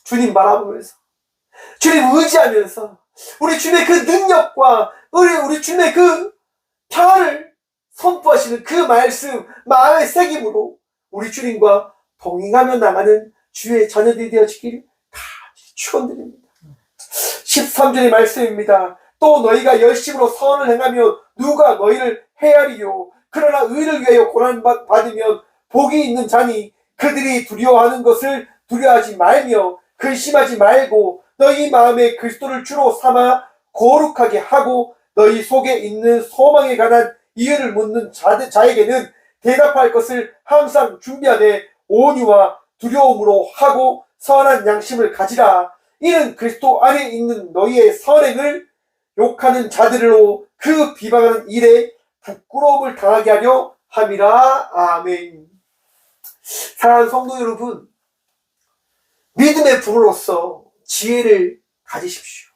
주님 바라보면서, 주님 의지하면서, 우리 주님의 그 능력과 우리 주님의 그 평안을 선포하시는 그 말씀 마음의 새김으로 우리 주님과 동행하며 나가는 주의 자녀들이 되어지길 간절히 축원드립니다. 13절의 말씀입니다. 또 너희가 열심으로 선을 행하며 누가 너희를 헤아리요. 그러나 의를 위하여 고난받으면 복이 있는 자니 그들이 두려워하는 것을 두려워하지 말며 근심하지 말고 너희 마음에 그리스도를 주로 삼아 거룩하게 하고 너희 속에 있는 소망에 관한 이유를 묻는 자에게는 대답할 것을 항상 준비하되 온유와 두려움으로 하고 선한 양심을 가지라. 이는 그리스도 안에 있는 너희의 선행을 욕하는 자들로 그 비방하는 일에 부끄러움을 당하게 하려 함이라. 아멘. 사랑하는 성도 여러분, 믿음의 부모로서 지혜를 가지십시오.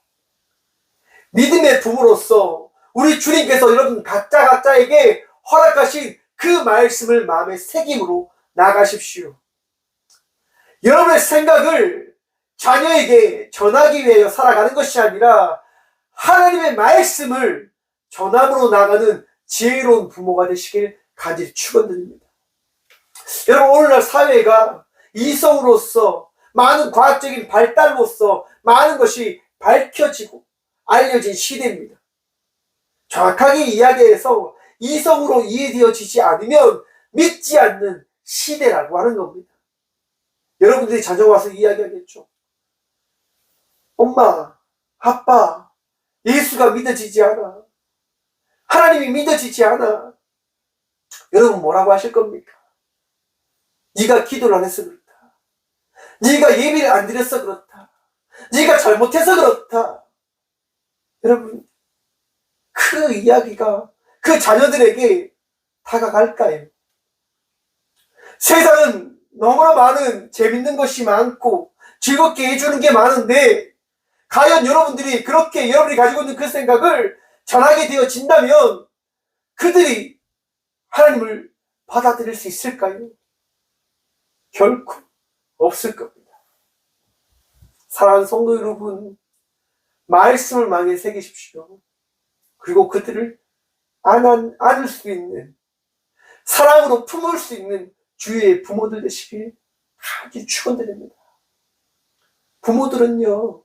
믿음의 부모로서 우리 주님께서 여러분 각자에게 허락하신 그 말씀을 마음에 새김으로 나가십시오. 여러분의 생각을 자녀에게 전하기 위해 살아가는 것이 아니라 하나님의 말씀을 전함으로 나가는 지혜로운 부모가 되시길 간절히 축원드립니다. 여러분, 오늘날 사회가 이성으로서 많은 과학적인 발달로서 많은 것이 밝혀지고 알려진 시대입니다. 정확하게 이야기해서 이성으로 이해되어지지 않으면 믿지 않는 시대라고 하는 겁니다. 여러분들이 자녀 와서 이야기하겠죠. 엄마, 아빠, 예수가 믿어지지 않아. 하나님이 믿어지지 않아. 여러분 뭐라고 하실 겁니까? 네가 기도를 안 해서 그렇다. 네가 예배를 안 드려서 그렇다. 네가 잘못해서 그렇다. 여러분, 그 이야기가 그 자녀들에게 다가갈까요? 세상은 너무나 많은 재밌는 것이 많고 즐겁게 해주는 게 많은데 과연 여러분들이 그렇게 여러분이 가지고 있는 그 생각을 전하게 되어진다면 그들이 하나님을 받아들일 수 있을까요? 결코 없을 겁니다. 사랑하는 성도 여러분, 말씀을 마음에 새기십시오. 그리고 그들을 안을 수 있는, 사랑으로 품을 수 있는 주위의 부모들 되시길 간절히 축원드립니다. 부모들은요,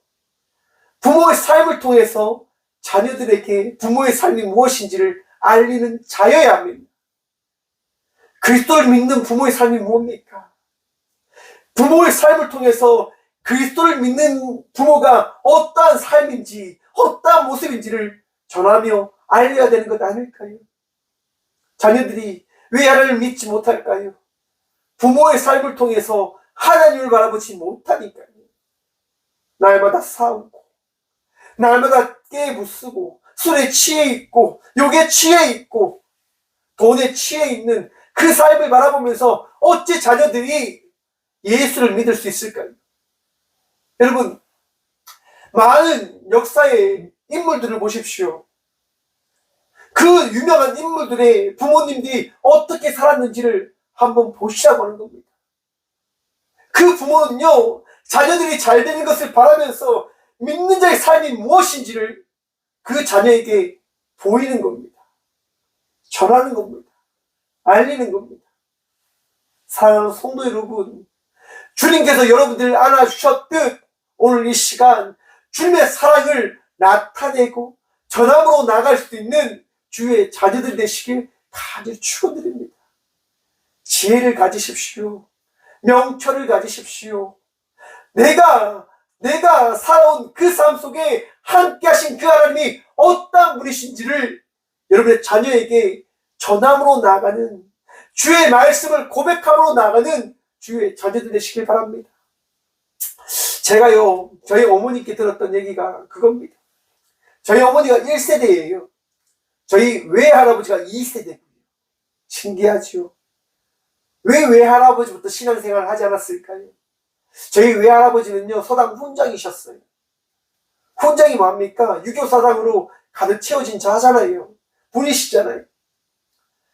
부모의 삶을 통해서 자녀들에게 부모의 삶이 무엇인지를 알리는 자여야 합니다. 그리스도를 믿는 부모의 삶이 무엇입니까? 부모의 삶을 통해서 그리스도를 믿는 부모가 어떠한 삶인지, 어떠한 모습인지를 전하며 알려야 되는 것 아닐까요? 자녀들이 왜 하나님을 믿지 못할까요? 부모의 삶을 통해서 하나님을 바라보지 못하니까요. 날마다 싸우고, 날마다 깨부수고, 술에 취해 있고, 욕에 취해 있고, 돈에 취해 있는 그 삶을 바라보면서 어찌 자녀들이 예수를 믿을 수 있을까요? 여러분, 많은 역사의 인물들을 보십시오. 그 유명한 인물들의 부모님들이 어떻게 살았는지를 한번 보시라고 하는 겁니다. 그 부모는요, 자녀들이 잘 되는 것을 바라면서 믿는 자의 삶이 무엇인지를 그 자녀에게 보이는 겁니다. 전하는 겁니다. 알리는 겁니다. 사랑하는 성도 여러분, 주님께서 여러분들을 안아주셨듯 오늘 이 시간 주님의 사랑을 나타내고 전함으로 나갈 수 있는 주의 자녀들 되시길 간절히 축원드립니다. 지혜를 가지십시오. 명철을 가지십시오. 내가 살아온 그 삶 속에 함께 하신 그 하나님이 어떤 분이신지를 여러분의 자녀에게 전함으로 나가는, 주의 말씀을 고백함으로 나가는 주의 자녀들 되시길 바랍니다. 제가요, 저희 어머니께 들었던 얘기가 그겁니다. 저희 어머니가 1세대예요. 저희 외할아버지가 2세대고요. 신기하죠? 왜 외할아버지부터 신앙생활을 하지 않았을까요? 저희 외할아버지는요, 서당 훈장이셨어요. 훈장이 뭡니까? 유교사당으로 가득 채워진 자잖아요. 분이시잖아요.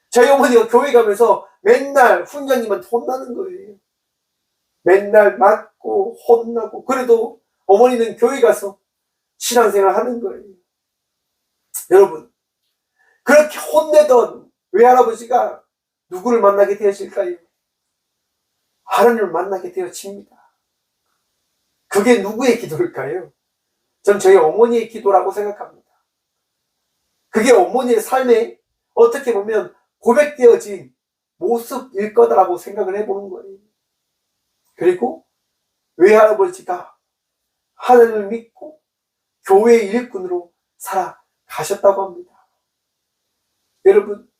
저희 어머니가 교회 가면서 맨날 훈장님한테 혼나는 거예요. 맨날 맞고 혼나고, 그래도 어머니는 교회 가서 신앙생활 하는 거예요. 여러분, 그렇게 혼내던 외할아버지가 누구를 만나게 되어질까요? 하나님을 만나게 되어집니다. 그게 누구의 기도일까요? 전 저희 어머니의 기도라고 생각합니다. 그게 어머니의 삶에 어떻게 보면 고백되어진 모습일 거다라고 생각을 해보는 거예요. 그리고 외할아버지가 하나님을 믿고 교회의 일꾼으로 살아가셨다고 합니다. 여러분,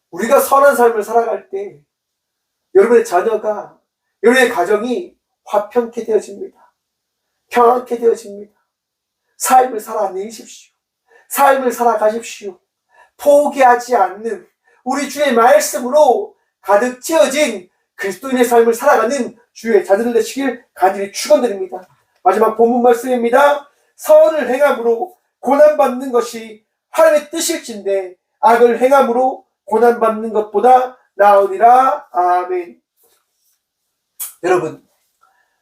우리가 선한 삶을 살아갈 때 여러분의 자녀가, 여러분의 가정이 화평케 되어집니다. 평안케 되어집니다. 삶을 살아내십시오. 삶을 살아가십시오. 포기하지 않는 우리 주의 말씀으로 가득 채워진 그리스도인의 삶을 살아가는 주의 자녀들 되시길 간절히 축원드립니다. 마지막 본문 말씀입니다. 선을 행함으로 고난받는 것이 하나님의 뜻일진데 악을 행함으로 고난받는 것보다 나으리라. 아멘. 여러분,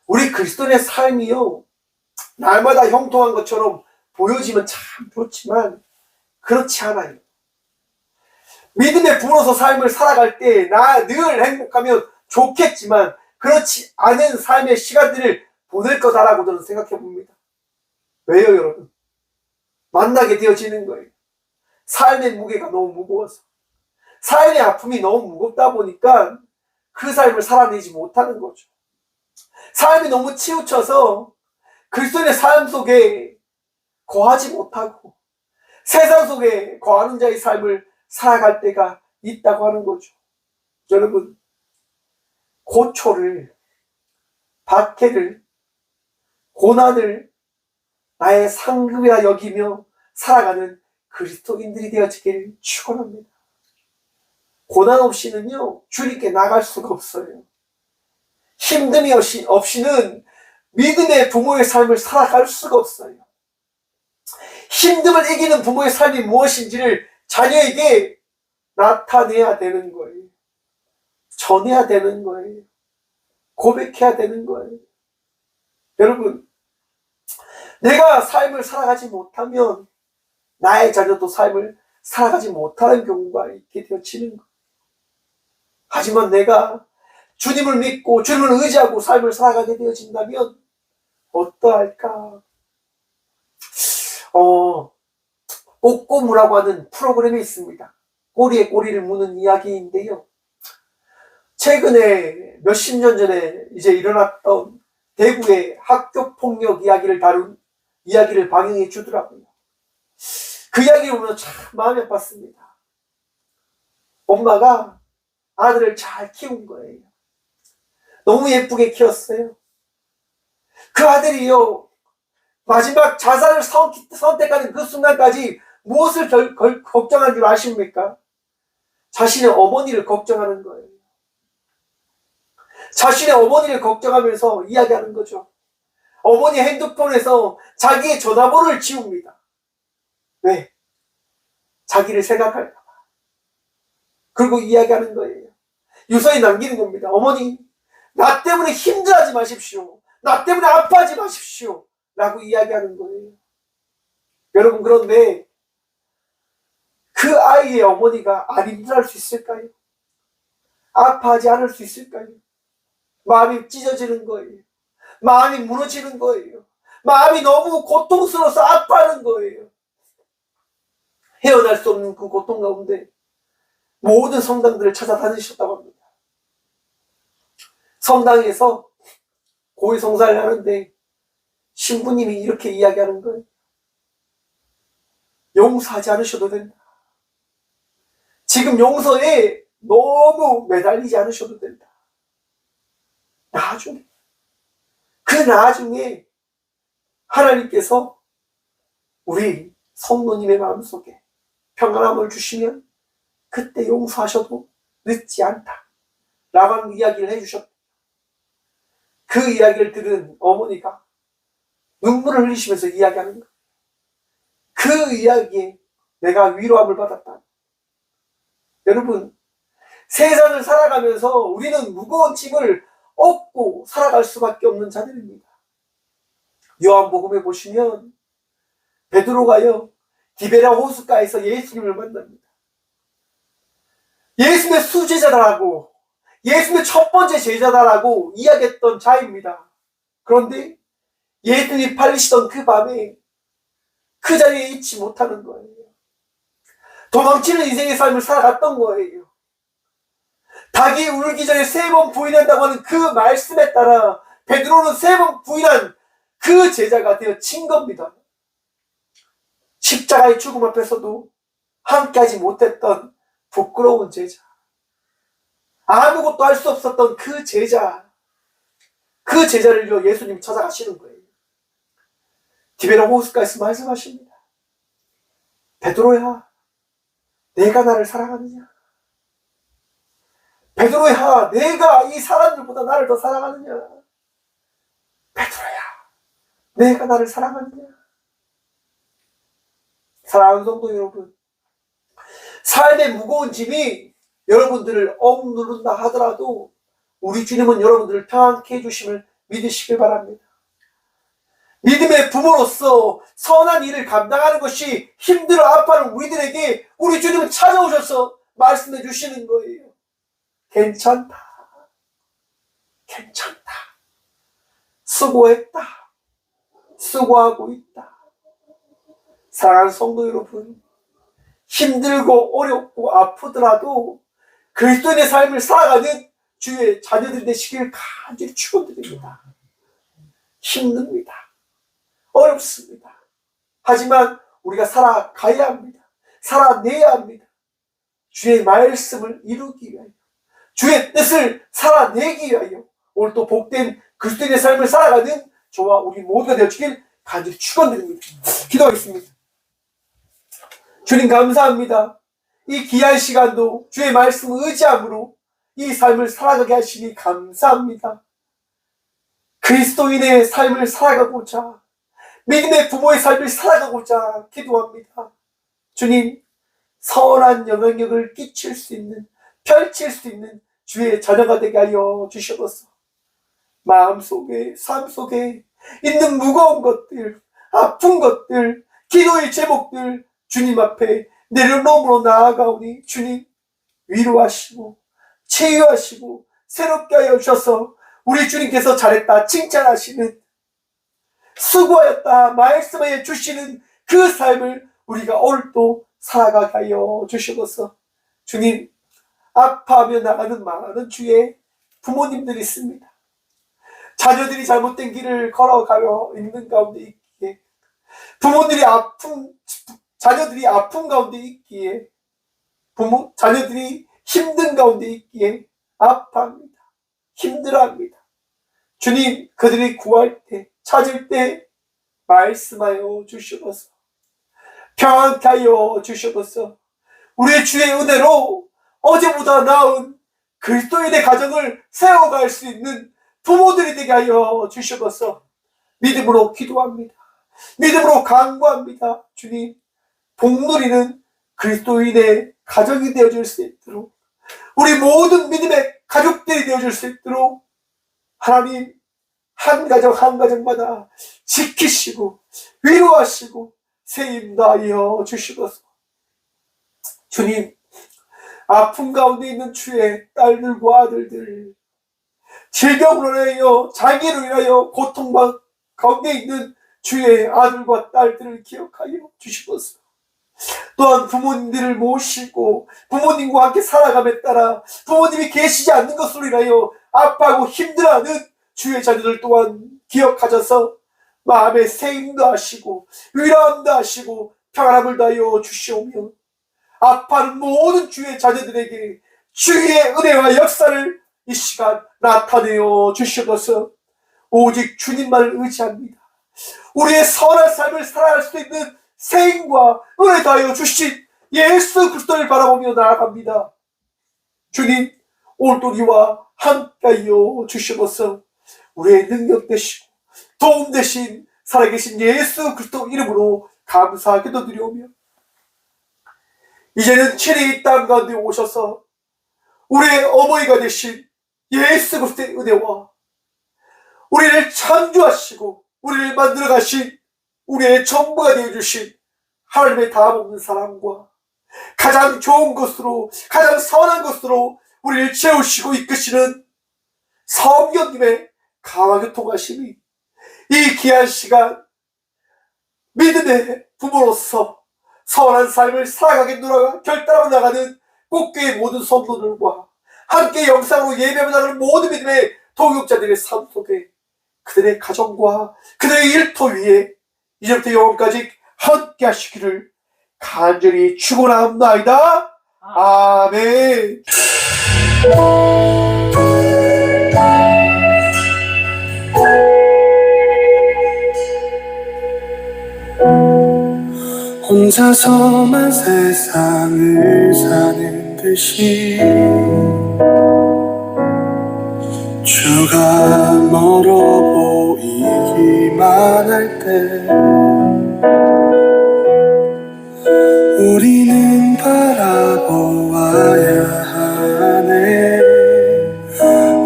우리 그리스도인의 삶이요, 날마다 형통한 것처럼 보여지면 참 좋지만 그렇지 않아요. 믿음에 불어서 삶을 살아갈 때 나 늘 행복하면 좋겠지만 그렇지 않은 삶의 시간들을 보낼 거다라고 저는 생각해 봅니다. 왜요, 여러분? 만나게 되어지는 거예요. 삶의 무게가 너무 무거워서, 삶의 아픔이 너무 무겁다 보니까 그 삶을 살아내지 못하는 거죠. 삶이 너무 치우쳐서 그리스도인의 삶 속에 거하지 못하고 세상 속에 거하는 자의 삶을 살아갈 때가 있다고 하는 거죠. 여러분, 고초를, 박해를, 고난을 나의 상급이라 여기며 살아가는 그리스도인들이 되어지기를 축원합니다. 고난 없이는요, 주님께 나갈 수가 없어요. 힘듦이 없이는 믿음의 부모의 삶을 살아갈 수가 없어요. 힘듦을 이기는 부모의 삶이 무엇인지를 자녀에게 나타내야 되는 거예요. 전해야 되는 거예요. 고백해야 되는 거예요. 여러분, 내가 삶을 살아가지 못하면 나의 자녀도 삶을 살아가지 못하는 경우가 있게 되어지는 거예요. 하지만 내가 주님을 믿고 주님을 의지하고 삶을 살아가게 되어진다면 어떠할까? 꼬꼬무라고 하는 프로그램이 있습니다. 꼬리에 꼬리를 무는 이야기인데요. 최근에 몇십 년 전에 이제 일어났던 대구의 학교 폭력 이야기를 다룬 이야기를 방영해 주더라고요. 그 이야기를 보면 참 마음이 아팠습니다. 엄마가 아들을 잘 키운 거예요. 너무 예쁘게 키웠어요. 그 아들이요, 마지막 자살을 선택하는 그 순간까지 무엇을 걱정한 줄 아십니까? 자신의 어머니를 걱정하는 거예요. 자신의 어머니를 걱정하면서 이야기하는 거죠. 어머니 핸드폰에서 자기의 전화번호를 지웁니다. 왜? 자기를 생각할까 봐. 그리고 이야기하는 거예요. 유서에 남기는 겁니다. 어머니, 나 때문에 힘들어하지 마십시오. 나 때문에 아파하지 마십시오. 라고 이야기하는 거예요. 여러분, 그런데 그 아이의 어머니가 안 힘들어할 수 있을까요? 아파하지 않을 수 있을까요? 마음이 찢어지는 거예요. 마음이 무너지는 거예요. 마음이 너무 고통스러워서 아파하는 거예요. 헤어날 수 없는 그 고통 가운데 모든 성당들을 찾아다니셨다고 합니다. 성당에서 고해성사를 하는데 신부님이 이렇게 이야기하는 거예요. 용서하지 않으셔도 된다. 지금 용서에 너무 매달리지 않으셔도 된다. 나중에, 그 나중에 하나님께서 우리 성도님의 마음속에 평안함을 주시면 그때 용서하셔도 늦지 않다. 라고 하는 이야기를 해주셨다. 그 이야기를 들은 어머니가 눈물을 흘리시면서 이야기하는 거예요. 그 이야기에 내가 위로함을 받았다. 여러분, 세상을 살아가면서 우리는 무거운 짐을 업고 살아갈 수밖에 없는 자들입니다. 요한복음에 보시면 베드로가요, 디베랴 호숫가에서 예수님을 만납니다. 예수님의 수제자다라고, 예수님의 첫 번째 제자다라고 이야기했던 자입니다. 그런데 예수님이 팔리시던 그 밤에 그 자리에 있지 못하는 거예요. 도망치는 인생의 삶을 살아갔던 거예요. 닭이 울기 전에 3번 부인한다고 하는 그 말씀에 따라 베드로는 3번 부인한 그 제자가 되어진 겁니다. 십자가의 죽음 앞에서도 함께하지 못했던 부끄러운 제자, 아무것도 할 수 없었던 그 제자, 그 제자를 예수님이 찾아가시는 거예요. 디베랴 호숫가에서 말씀하십니다. 베드로야, 내가 나를 사랑하느냐? 베드로야, 내가 이 사람들보다 나를 더 사랑하느냐? 베드로야, 내가 나를 사랑하느냐? 사랑하는 성도 여러분, 삶의 무거운 짐이 여러분들을 억누른다 하더라도 우리 주님은 여러분들을 평안케 해주심을 믿으시길 바랍니다. 믿음의 부모로서 선한 일을 감당하는 것이 힘들어 아파하는 우리들에게 우리 주님은 찾아오셔서 말씀해 주시는 거예요. 괜찮다. 괜찮다. 수고했다. 수고하고 있다. 사랑하는 성도 여러분, 힘들고 어렵고 아프더라도 그리스도인의 삶을 살아가는 주의 자녀들 되시길 간절히 축원드립니다. 힘듭니다. 어렵습니다. 하지만 우리가 살아가야 합니다. 살아내야 합니다. 주의 말씀을 이루기 위하여, 주의 뜻을 살아내기 위하여 오늘 또 복된 그리스도인의 삶을 살아가는 저와 우리 모두가 되어주길 간절히 축원드립니다. 기도하겠습니다. 주님 감사합니다. 이 귀한 시간도 주의 말씀을 의지함으로 이 삶을 살아가게 하시니 감사합니다. 그리스도인의 삶을 살아가고자, 믿음의 부모의 삶을 살아가고자 기도합니다. 주님, 선한 영향력을 끼칠 수 있는, 펼칠 수 있는 주의 자녀가 되게 하여 주시옵소서. 마음속에, 삶 속에 있는 무거운 것들, 아픈 것들, 기도의 제목들 주님 앞에 내려놓음으로 나아가오니 주님 위로하시고 치유하시고 새롭게 하여 주셔서 우리 주님께서 잘했다 칭찬하시는, 수고하였다 말씀해 주시는 그 삶을 우리가 오늘도 살아가게 하여 주시옵소서. 주님, 아파하며 나가는 많은 주의 부모님들이 있습니다. 자녀들이 잘못된 길을 걸어가며 있는 가운데 있기에, 부모들이 자녀들이 아픈 가운데 있기에, 자녀들이 힘든 가운데 있기에 아파합니다. 힘들어합니다. 주님, 그들이 구할 때, 찾을 때 말씀하여 주시옵소서. 평안케 하여 주시옵소서. 우리의 주의 은혜로 어제보다 나은 그리스도인의 가정을 세워갈 수 있는 부모들이 되게 하여 주시옵소서. 믿음으로 기도합니다. 믿음으로 간구합니다. 주님, 복누리는 그리스도인의 가정이 되어줄 수 있도록, 우리 모든 믿음의 가족들이 되어줄 수 있도록 하나님 한 가정 한 가정마다 지키시고 위로하시고 세임도 하여 주시옵소서. 주님, 아픔 가운데 있는 주의 딸들과 아들들, 질병으로 인하여, 장애로 인하여 고통 가운데 있는 주의 아들과 딸들을 기억하여 주시옵소서. 또한 부모님들을 모시고 부모님과 함께 살아감에 따라 부모님이 계시지 않는 것으로 인하여 아파하고 힘들어하는 주의 자녀들 또한 기억하셔서 마음의 세임도 하시고 위로함도 하시고 평안함을 다하여 주시오며, 아파하는 모든 주의 자녀들에게 주의 은혜와 역사를 이 시간 나타내어 주시옵소서. 오직 주님만을 의지합니다. 우리의 선한 삶을 살아갈 수 있는 세임과 은혜 다하여 주신 예수 그리스도를 바라보며 나아갑니다. 주님, 오늘도 우리와 함께하여 주시옵소서. 우리의 능력 되시고 도움 되신 살아계신 예수 그리스도 이름으로 감사 기도드리오며, 이제는 친히 이 땅 가운데 오셔서 우리의 어머니가 되신 예수 그리스도의 은혜와 우리를 창조하시고 우리를 만들어 가신 우리의 전부가 되어주신 하나님의 다함없는 사랑과 가장 좋은 것으로, 가장 선한 것으로 우리를 채우시고 이끄시는 성령님의 강하게 통하심이 이 귀한 시간 믿음의 부모로서 선한 삶을 살아가게 결단하고 나가는 꽃교의 모든 성도들과 함께 영상으로 예배하며 나가는 모든 믿음의 동역자들의 삶 속에 그들의 가정과 그들의 일터 위에 이제부터 영원까지 함께 하시기를 간절히 축원합니다. 아멘. 혼자서만 세상을 사는 듯이 주가 멀어 보이기만 할 때 우리는 바라보아야 하네.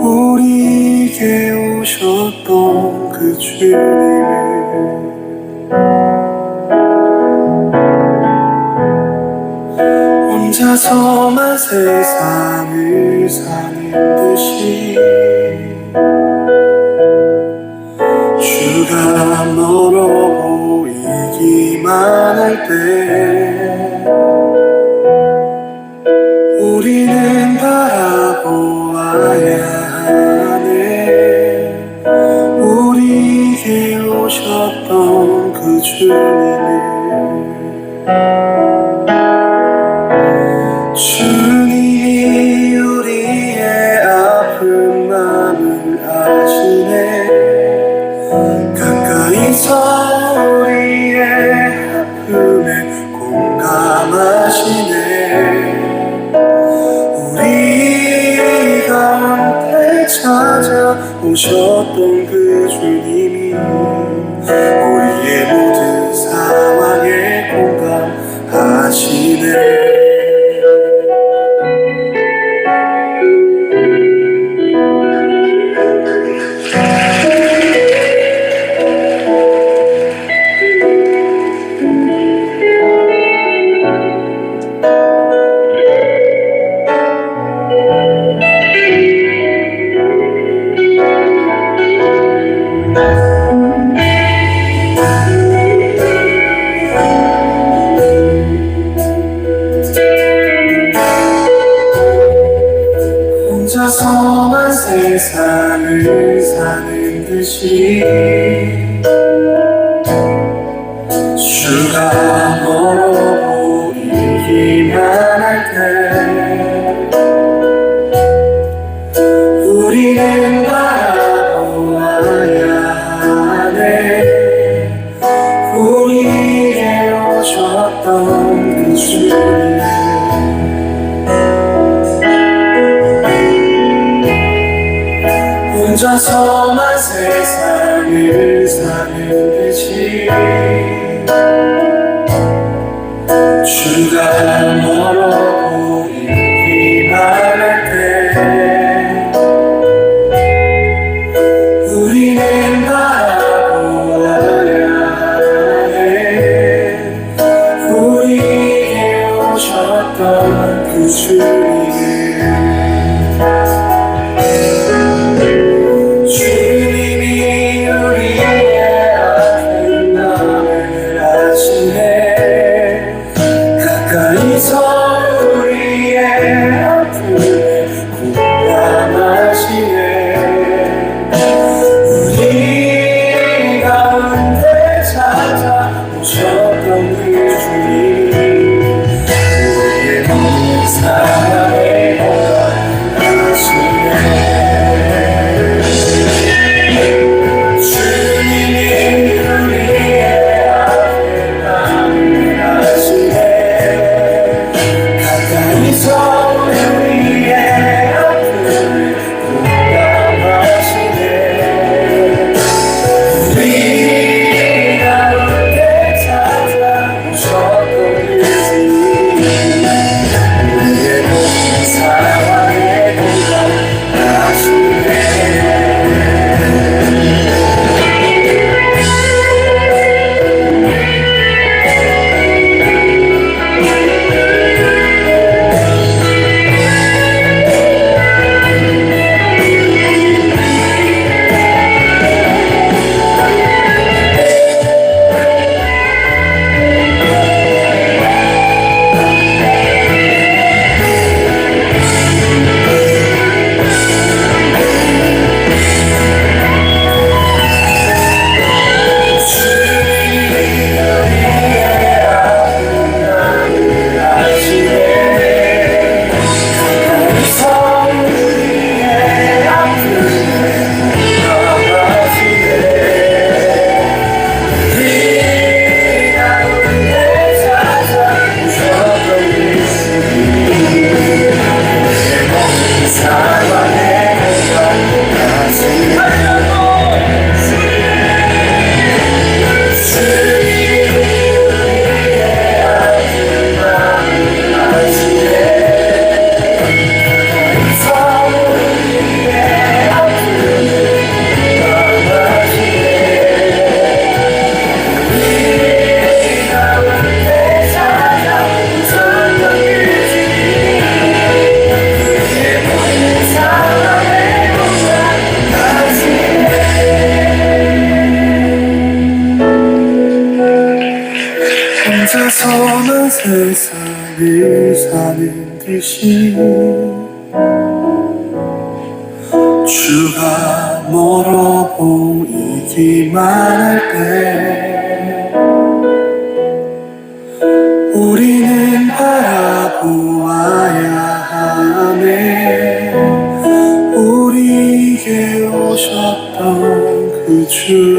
우리에게 오셨던 혼자서만 세상을 사는 듯이 주가 멀어 보이기만 할 때 우리는 바라보아야 하네. 우리에게 오셨던 그 주님이 우리의 아픈 마음을 아시네. 가까이서 우리의 아픔에 공감하시네. 우리 가운데 찾아오셨던 그 주님이 우리의 모든 상황에 공감하시네. 혼자서만 세상을 사는 듯이 주가 멀어 보이기만 할 때 우리는 바라보아야 하네. 우리에게 오셨던 그 주님 혼자서만 세상을 사는 듯이 주가 멀어 보이기만 할 때 우리는 바라보아야 하네. 우리에게 오셨던 그 주님 우리의 아픔에 공감하시네. 우리 가운데 찾아오셨던 그 주님 우리의 모든 사랑을 혼자서만 세상을 사는 듯이 주가 멀어 보이기만 할 때 우리는 바라보아야 하네 우리에게 오셨던 그 주